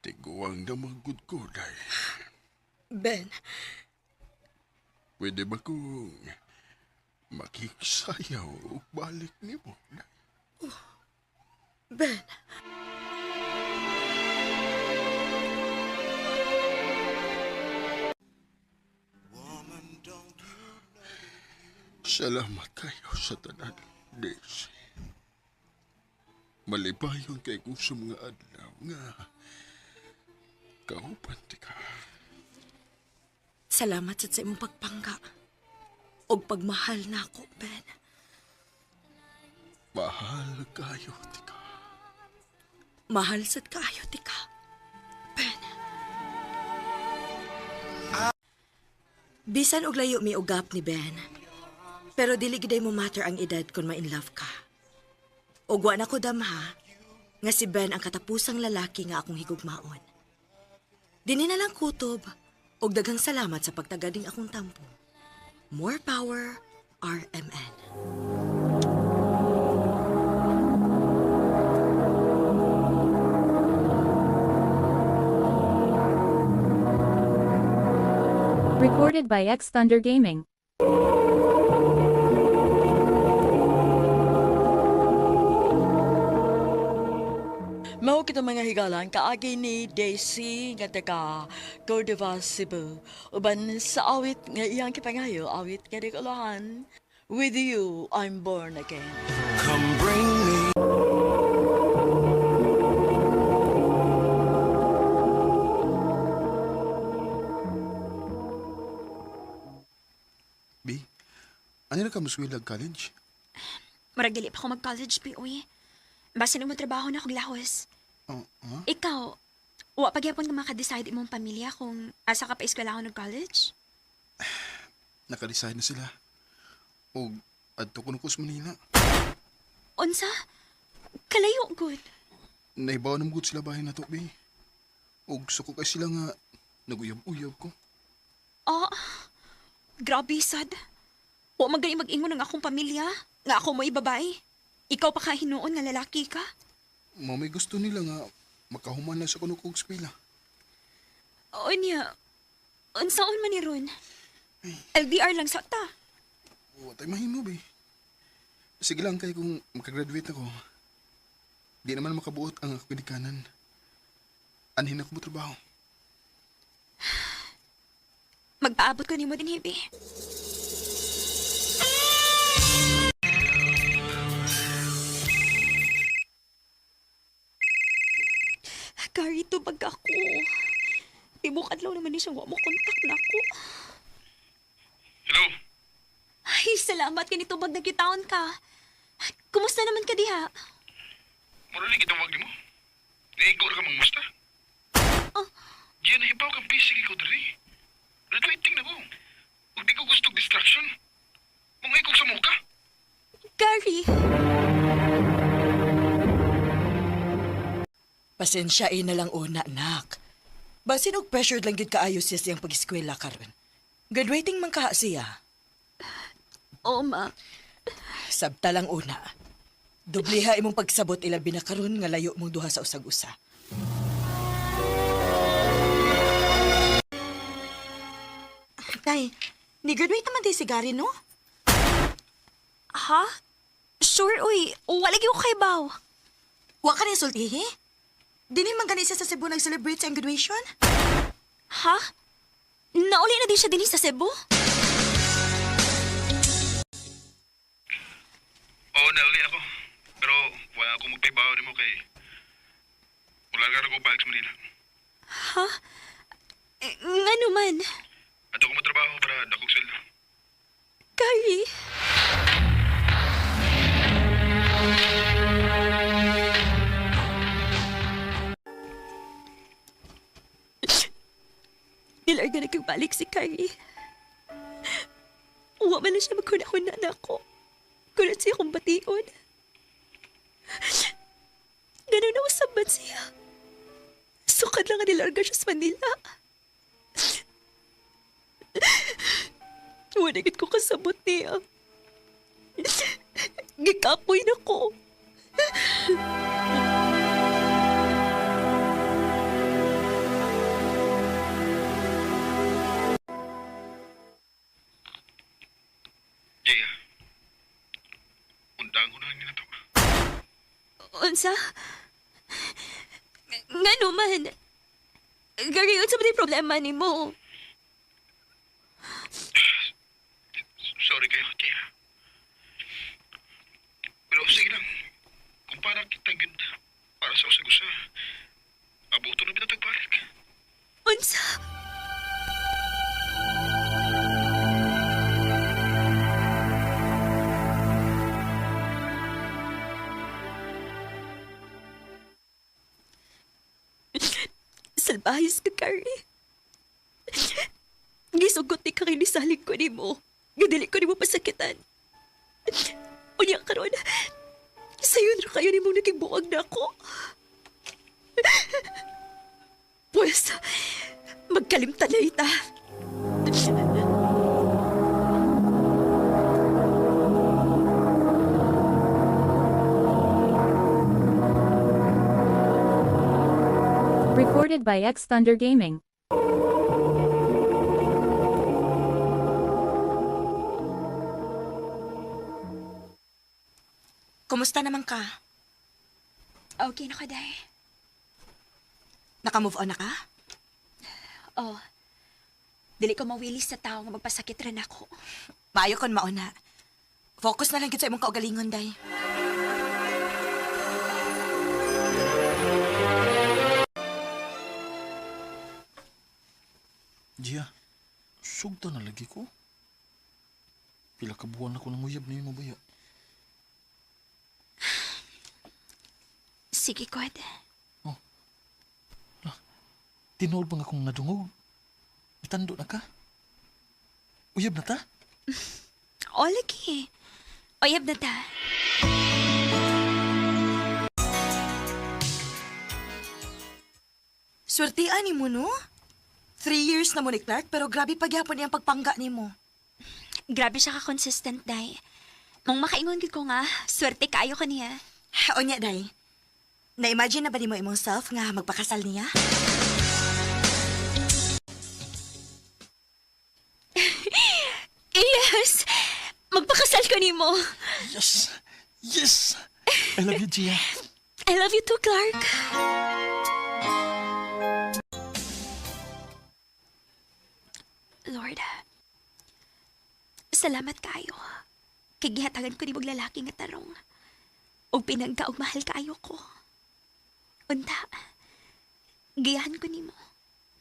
Tiguang na magud ko, day. Ben, Pwede ba kong makiksayaw o balik ni mo, day? Ben. Salamat kayo sa tanan, Daisy. Malipayon kay ko sa mga adlaw nga kauban ti ka. Salamat sa imong pagpangga. Og pagmahal na ako, Ben. Mahal kayo ti ka. Mahal sad kaayo ti ka. Ben. Bisan og layo mi ugap ni Ben. Pero dili giday mo matter ang edad kung ma-in love ka. Og wa na ko damha nga si Ben ang katapusang lalaki nga akong higugmaon. Dini na lang kutob og daghang salamat sa pagtagading akong tampo. More power, RMN. Recorded by X Thunder Gaming. Mao kita mga higalan kaagi ni Daisy nga taga Cordova, Cebu. Uban sa awit nga iyang kipangayo, awit nga di kalahan. With you, I'm born again. Come bring me. Bi, ano na ka muswilag college? Marag dili pa ako mag-college, P.O.Y. Basta nang trabaho na akong lahos. Ikaw, wa pagyapon nga maka-decide imong pamilya kung asa ka pa eskwelahon ng college? Naka-decide na sila. O adto ko sa Manila. Unsa? Kalayo, good. Naibaw na magud sila bahay na to, Bi. O gusto ko kay sila nga naguyab-uyab ko. Grabe, sad. Wa magani mag-ingon ng akong pamilya, nga ako mo'y babae. Ikaw pa kahinuon nga lalaki ka. May gusto nila nga makahuman lang sa kuno kong eskwela. O niya, unsaon man ni Ron? LDR lang sa ta. Wa tay mahimo, Bi. Sige lang kay kung makagraduate ako. Di naman makabuot ang akadikanan. Anhin ako mo trabaho. Magpaabot ko ni mo din, Hibi. Gary, tubag ako. Tibok adlaw naman ni siya, wa mo kontak na ako. Hello? Ay, salamat kini tubag na kitaon ka. Kumusta naman ka diha? Mura ni kitawag ni mo. Naigor ka mangmusta? Diyan nahibaw kang busy ko diri. Graduating na ko. Huwag di ko gusto distraction. Mungay ko sa muka. Gary! Pasensyain na lang una, nak. Basin og pressured lang gid kaayo siya siyang pag-eskwela karon. Graduating man kaha siya. Oo, ma. Sabta lang una. Dubliha imong pagsabot ilabi na karon nga layo mong duha sa usag-usa. Tay, ni-graduate naman tayo si Gary, no? Ha? Sure, uy. Wala gyud ko kay baw. Wa ka rin sultihi? Dili man gani siya sa Cebu nag-celebrate sa graduation? Ha? Nauli na din siya din sa Cebu? Oo, nauli ako. Pero wala akong magpaybaho ni mo kay... Wala ka ako balik sa Manila. Ha? Nga naman. At ako matrabaho para dakog sweldo. Gary? Nilarga na kang balik si Carrie. Uwa man na siya magkunahuna na ako. Kunat siya kong bation. Ganun na usaban siya. Sukad lang nga nilarga siya sa Manila. Wanagit ko kasabot niya. Gikapoy na ko. Jaya, undang ko na lang nila to. Unsa? Nga naman. Gary, unsa ba yung problema ni mo? Sorry kayo, Jaya. Pero sige lang. Kung para kita yun, para sa usag-usa, abuto na binatagbalik. Unsa? Salbahis ka, Carrie. Gisugot ni ka kinisalig ko ni mo. Gadili ko ni mo pasakitan. Unya karon, sayon ra kayo ni mo naging buwag na ako. Pues, magkalimtan na ita. Recorded by X Thunder Gaming. Kumusta naman ka? Okay na ka, Day. Naka-move on na ka? Oh, dili ko mawilis sa tao nga magpasakit rin ako. Maayo kon mauna. Focus na lang gid sa imong kaugalingon, day. Jia, sugta na lagi ko. Pila ka buwan ako nang uyab na yung mabaya. Sige, Kod. Tinood bang akong nadungog? Itando na ka? Uyab na ta? O, lagi. Oyab na ta. Swertian ni mo, no? 3 years na mo ni Clark, pero grabe pagyapon niyang pagpangga ni mo. Grabe siya ka-consistent, Day. Mong makaingon gid ko nga, swerte kaayo ka niya. O niya, day. Na-imagine na ba ni mo imong self nga magpakasal niya? Yes! Magpakasal ko ni mo. Yes! Yes! I love you, Jia. I love you too, Clark. Lord, salamat kayo. Kay gihatagan ko ni mong lalaki nga tarong. O pinangga og mahal kayo ko. Unta, Giyahan ko nimo.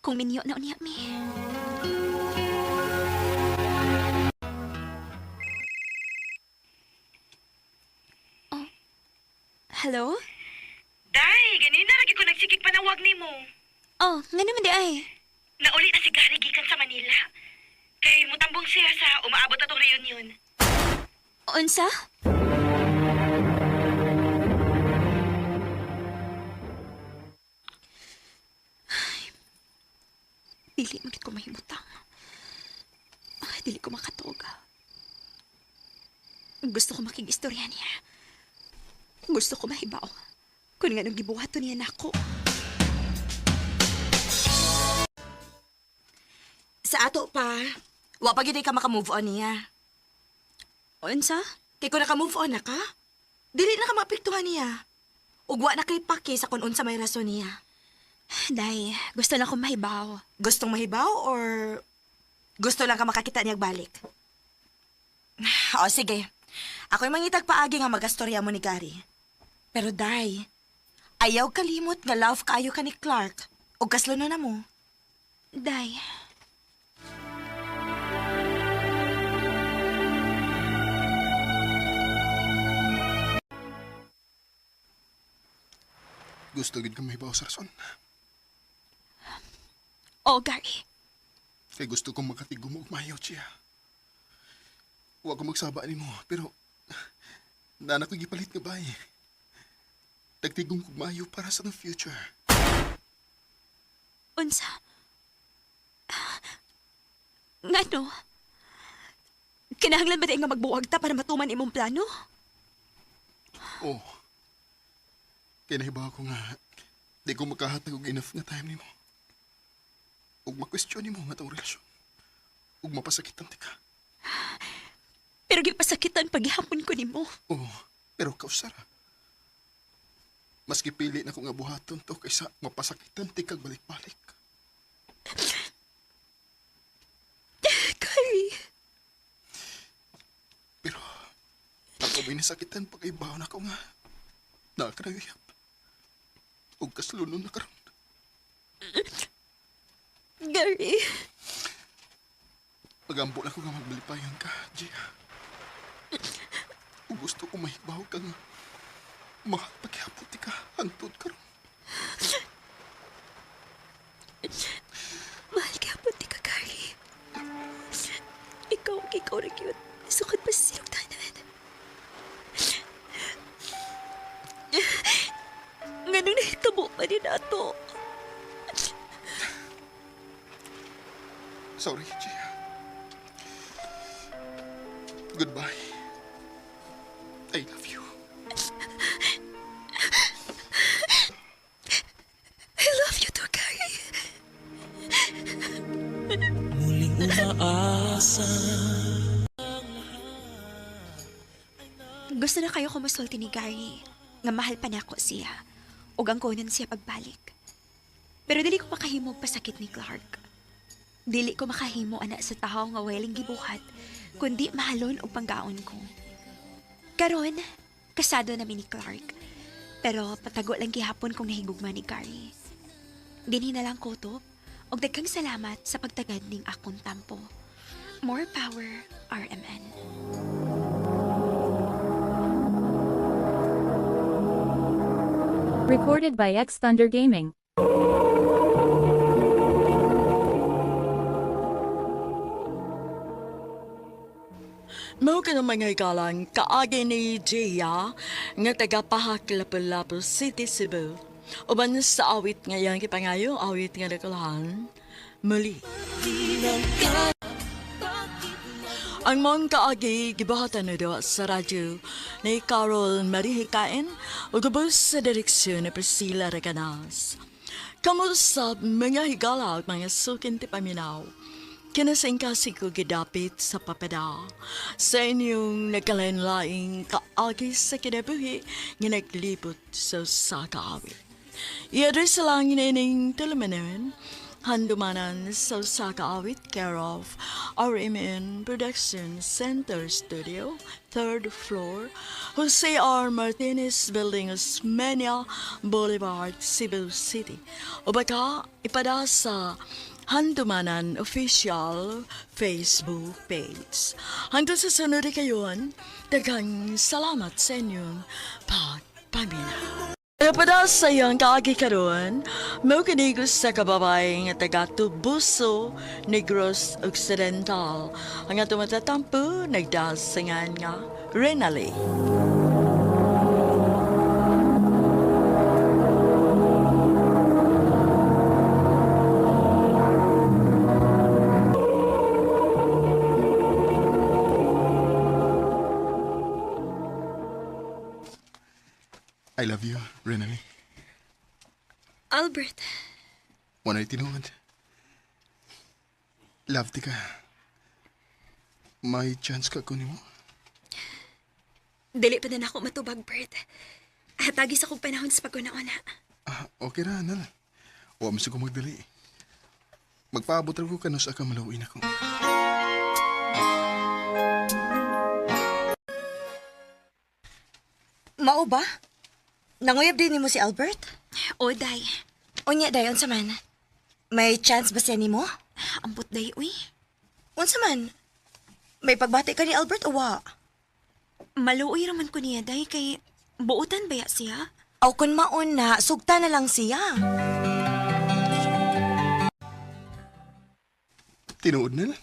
Kung minyo na niya mi. Oh. Hello? Day, ganina lagi ko nagsikig panawag nimo. Oh, nga naman di ay. Nauli na si Gary gikan sa Manila. Kay mutambong siya sa umaabot atong reunion. Unsa? Dili magit ko mahimutang. Dili ko makatuog. Gusto ko makigistorya niya. Gusto ko mahibaw. Kung nga nung gibuhato niya nako. Sa ato pa, wa pa gid ka maka-move on niya. Unsa? Kay kung naka-move on na ka, dili na ka maapektuhan niya. Ug wa na kay paki sa kung unsa may rason niya. Day, gusto lang ko mahibaw. Gustong mahibaw or gusto lang ka makakita niyag balik? O sige, ako'y mangitag paagi nga magastorya mo ni Gary. Pero Day, ayaw kalimot nga love kaayo ka ni Clark o kaslo na mo. Day, Gusto gid ka mahibaw sa rason. oh Gary. Kay gusto kong makatigom og mayo siya. Wa ko magsaba nimo, pero nana ko gipalit nga bay. Tagtigom kog mayo para sa future. Unsa? Ngano? Kinahanglan ba di nga magbuwag ta para matuman imong plano? Oh. Kaya nahibaw ko nga, di ko makahatag og enough nga time nimo. Ug ma-question nimo nga tong relasyon. Ug mapasakitan ti ka. Pero gipasakitan paghihapon ko nimo. Oo, pero kausara. Mas gipili na ko nga buhaton to kaysa mapasakitan ti kag balik-balik. Gary. Pero, ako binisakitan pag ibaw na ko nga. Nakarayuyap. Ug kaslunon na karon. Gary. Pagampo na ko nga magbalipayan ka, Gia. Ug gusto ko mahibaw ka nga. Mahal paghihapon ti ka, hantod karon. Mahal ka po, di ka, Gary. Ikaw rin yun. Sukad pa sa sinugtanan. Nga nung nahitabo pa rin ato. Sorry, Gia. Goodbye. I love you. I love you too, Gary. Muling umaasa. Gusto na kayo kumusulti ni Gary. Nga mahal pa na ako siya. O gangkonan siya pagbalik. Pero dili ko makahimog pasakit ni Clark. Dili ko makahimo ana sa tahaw nga waling gibuhat, kundi mahalon og panggaon ko. Karon, kasado namin ni Clark. Pero patago lang gihapon kung nahigugma ni Gary. Dinhi na lang kutob, og daghang salamat sa pagtagad ning akong tampo. More power, RMN. Recorded by X Thunder Gaming. Mao ka ng mga ikalang kaagi ni Gia nga taga Lapu-Lapu City, Cebu. Uban sa awit ngayon kipangayo, awit nga nakalahan, muli. Ang mga kaagi gibahatan na daw sa radyo ni Carol Marihikain o gabos sa direksyon ni Priscilla Reganas. Kamusta mga higala at mga sukin ti paminaw? Kinasing kasi ko gidapit sa papada sa inyong nagkalain-laing kaagi sa kinabuhi nga naglibot sa kaawit. I-address lang ining tulumanon Handumanan sa usa ka awit care of RMN Production Center Studio, 3rd floor, Jose R. Martinez Building, Osmeña Boulevard, Cebu City. O baka ipada sa Handumanan Official Facebook page. Hangtod sa sunod kayon, daghang salamat sa inyong pagpamina. Pada sa iyang kaagi karon, mo kinigos sa kababay nga taga Tubuso, Negros Occidental. Ang atong matatampo, nagdasingan nga Renali. I love you, Renali. Albert, Wana'y tinuod. Love ti ka. May chance ka kunin mo. dili pa na ako matubag, Bert. Hatagis akong panahon sa pagkunaon, ha? Okay ra, Nal. Huwag mo ko magdali. Magpaabot ra ko kanos aka malawin ako. Mao ba? Nanguyab din mo si Albert? O, day. Unya, day, unsa man? May chance ba siya nimo? Ampot, day, uy. Unsa man? May pagbati ka ni Albert o wa? Maluoy raman ko niya, day, kay buutan baya siya? Aw kun maon na, sugta na lang siya. Tinuod, Nal.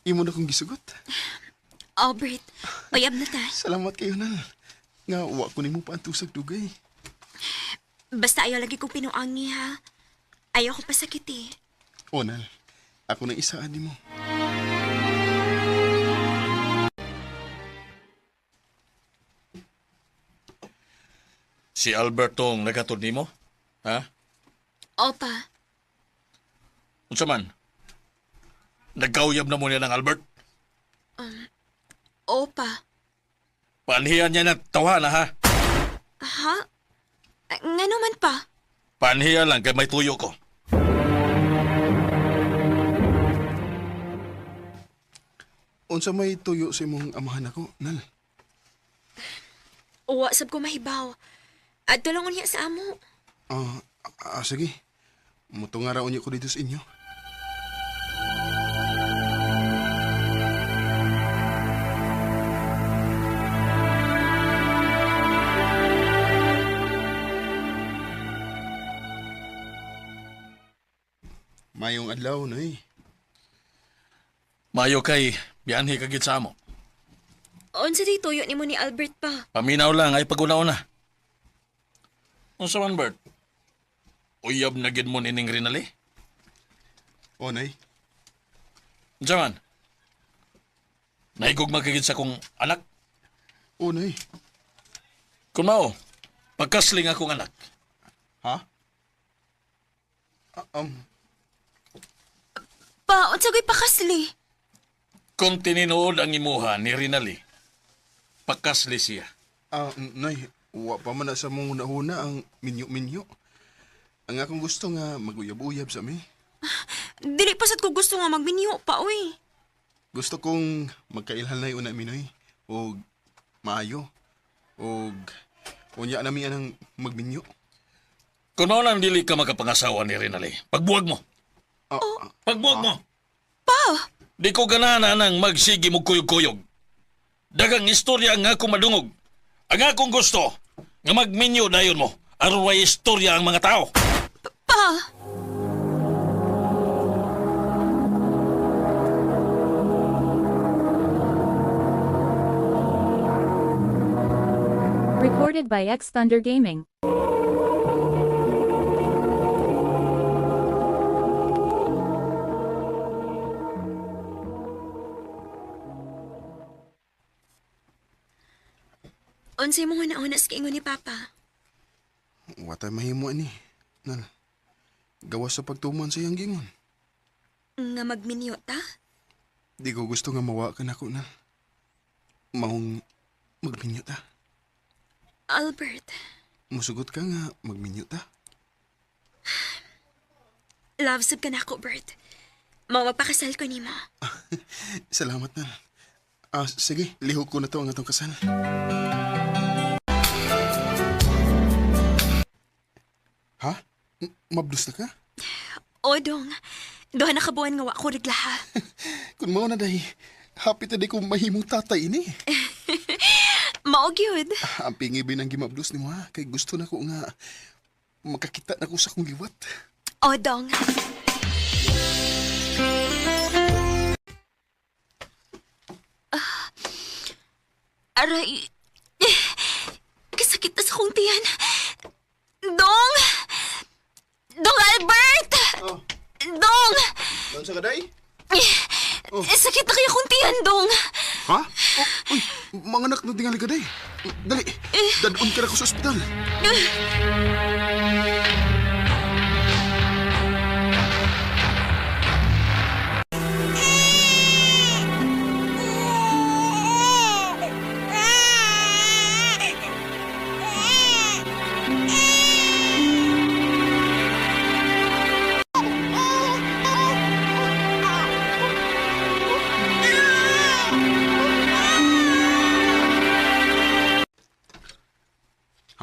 Imo na kong gisugot. Albert, bayab na ta. Salamat kayo, Nal. Nga, wa ko nimo pa ang tusag dugay. Basta ayaw lagi kong pinuangi, ha? Ayaw ko pasakit, eh. O, Nal. Ako nang isaan nimo. Si Albertong nagatod nimo? Ha? Opa, Unsa man? Nagkauyab na mo niya ng Albert? opa. Panhiyan niya na tawa na ha? Ha? Nga naman pa? Panhiyan lang kay may tuyo ko. Unsa may tuyo sa imong amahan ako, Nal? Uwa, sab ko mahibaw. At tulungon niya sa amo. Sige. Mutunga ra unyo ko dito sa inyo. Mayong adlaw na eh. Mayo kay biyanhi kagit sa amo. Unsa di tuyo ni mo ni Albert pa? Paminaw lang ay pag-una-una. Unsa man, Bert? Uyab na gid mo nining Rinali? O, Nay. Unsa man? Naigog magkagid sa kong anak? O, Nay. Kung mao, pagkasling akong anak. Ha? Pa, unsa gay pakasli? Kung tininuod ang imuha ni Rinali, pagkasli siya. Nay, wa pa man na sa mong una-una ang minyo-minyo. Ang akong gusto nga maguyab-uyab sa mi. Dili pa sad ko gusto nga magminyo pa, uy. Gusto kong magkailhan na una minoy. O maayo. O unya na mi anang magminyo. Kung mao lang dili ka makapangasawa ni Rinali, pagbuwag mo. Pagbuwag mo. Pa! Di ko ganahan nang magsigi mo kuyog-kuyog. Dagang istorya nga akong madungog. Ang akong gusto, nga magminyo dayon mo, aron way istorya ang mga tao. Pa! Recorded by X Thunder Gaming. Unsay mo nga nauna sa kiingon ni Papa? Watay mahimo ani. Nal. Gawas sa pagtuman sa iyang gingon. Nga magminyo ta? Di ko gusto nga mawa ka na ko, Nal. Maong magminyo ta. Albert, Musugot ka nga magminyo ta. Love sub ka na ako, Bert. Magpakasal ko nimo. Salamat na. Sige, lihok ko na to ang atong kasal. Ha? Mabdus na ka? O, dong. Duha na kabuan nga wa ko reglaha. Kung mao na dahi, happy taday kong mahimong tatay ini. Maog yun. Ang pingibin ang gimabdus ni mo ha, kay gusto na ko nga makakita na ko sa kong liwat. O, dong. Aray. Kasakit na sa kong tiyan. Dong! Dong Albert! Oh. Dong! Doon sa kaday? Sakit na kaya kong tiyan, Dong. Ha? Uy, mga anak na tingali kaday. Dali, dadun ka na ko sa ospital.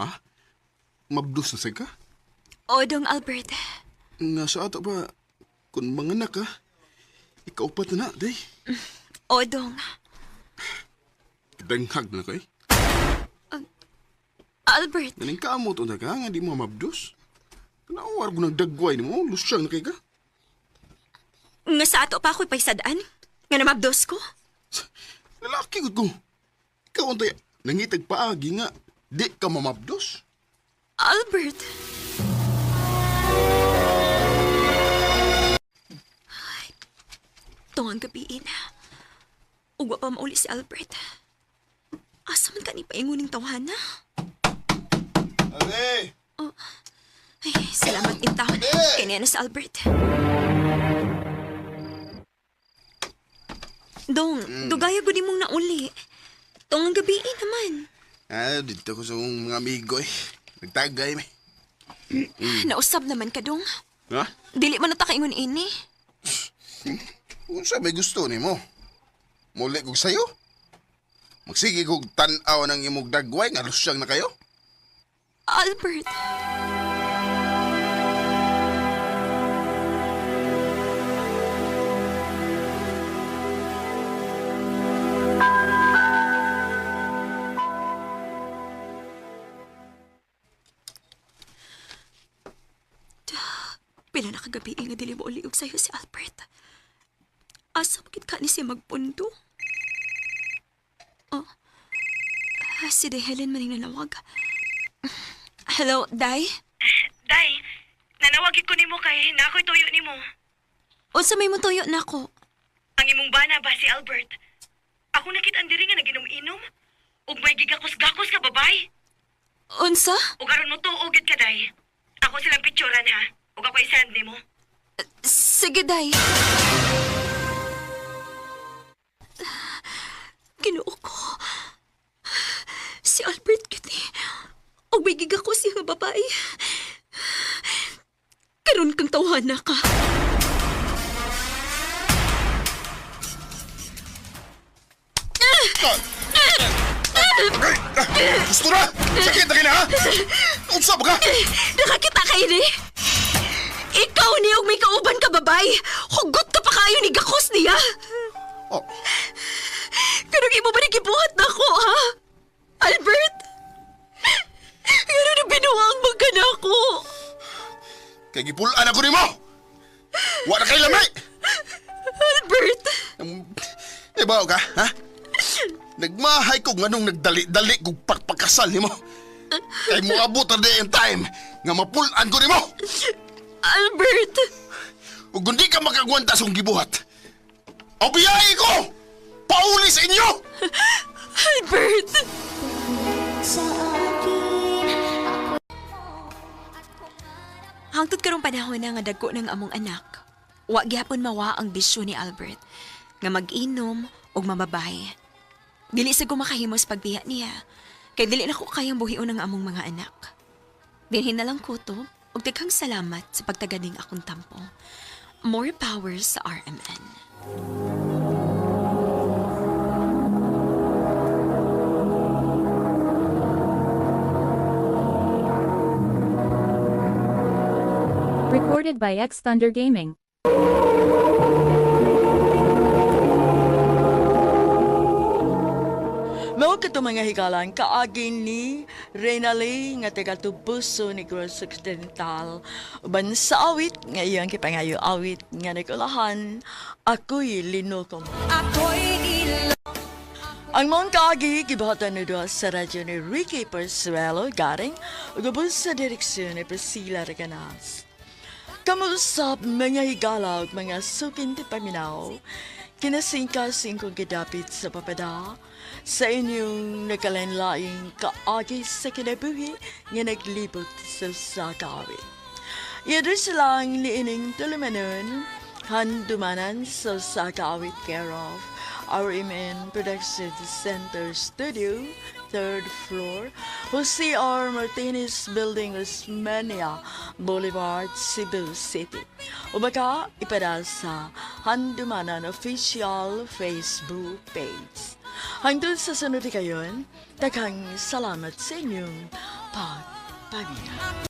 Ha? Mabdus na sa ka? O, Dong Albert. Nga sa ato ba, kung mga anak ka, ikaw pa na, day. O, Dong. Danghag na kay. Albert. Naning kaamot na ka, nga di mo mabdus. Kanawar ko nagdagway ni mo, lusyang na kay ka. Nga sa ato pa ako'y paisadaan? Nga namabdos ko? Lalaki ko. Ikaw ang tayo, nangitag paagi nga, di ka mamabdos. Albert. Tungang gabiin. Ugwa pa mauli si Albert. Asa man ka ni painguning tawhana? Ate! Oh. Ay, salamat intawon. Kanya na si Albert. Dong, dugaya gudi mong nauli. Tungang gabiin naman. Dito ko sa mga amigo eh. Nagtagay me. Nausab naman ka, Dong. Ha? Dili man natakaingon ini. Kung sa may gusto ni mo, muli kong sayo. Magsige kong tanaw ng imong dagway, nga lusyang na kayo. Albert. Pila na kagabi nga dili mo uliog sa'yo si Albert. Asa magit ka ni siya magpundo? Oh. Si Day Helen maning nanawag. Hello, Day? Day, nanawagin ko nimo kay nako'y tuyo nimo. Unsa may mo tuyo nako? Ang imong bana ba si Albert? Ako nakit-an diri nga naginom-inom. Ug may gigakos-gakos ka babay. Unsa? Ug aron mo tuog gid ka, Day. Ako silang picturean ha. Ug ako i-send nimo. Sige, Day. Ginoo ko. Si Albert kiti. O may gigakos siya nga babae. Karon kang tawhana ka. Gusto na! Sakit na kina ha! Unsa ba ka? Nakakita kayo ni. Ikaw ni og may kauban ka babay. Hugot ka pa kayo ni gakos niya. Oh. Karong imo ba nagibuhat na ko, ha? Albert? Gano'n na binuwang mo ka na ako. Kay gipulaan ako ni mo! Wala kay lamay! Albert! Ibaw ka, ha? Nagmahay ko nganong nagdali-dali kong pagpakasal ni mo. Kay mo abot na day and time nga mapulaan ko ni mo! Albert! Ug hindi ka makagwanta sa kong gibuhat. Obiyay ko! Pauli sa inyo! Albert! Hangtod karong panahon na nga dagko ng among anak, wa gyapon mawa ang bisyo ni Albert nga mag-inom og mamabay. Dili sa gumakahimos pagbiya niya, kay dili na ko kayang buhion ang among mga anak. Dinhin na lang kutob Ug daghang salamat sa pagtaganing akong tampo. More power sa RMN. Recorded by X Thunder Gaming. Mao kato mga higalan kaagin ni Renali nga taga Tubuso ni Negros Occidental uban sa awit nga iyang kipangayo awit nga nagulahan ako'y linukom. Ang mga kaagi gibahatan nito sa radyo ni Ricky Persuelo garing ugubos sa direksyon ni Priscilla Reganas. Kamusap mga higala ug mga sukin ti paminaw kinasingkasing kong gidapit sa papada sa inyong nakalanlaing kaagi sa kinabuhi nga naglibot sa sakawit. Yadus lang niining tulumanon handumanan sa sakawit care of RMN Production Center Studio, 3rd floor, Jose R. Martinez Building, Osmania Boulevard, Cebu City. O baka ipada sa Handumanan Official Facebook page. Hangtod sa sunod kayon, daghang salamat sa inyong pagpamina.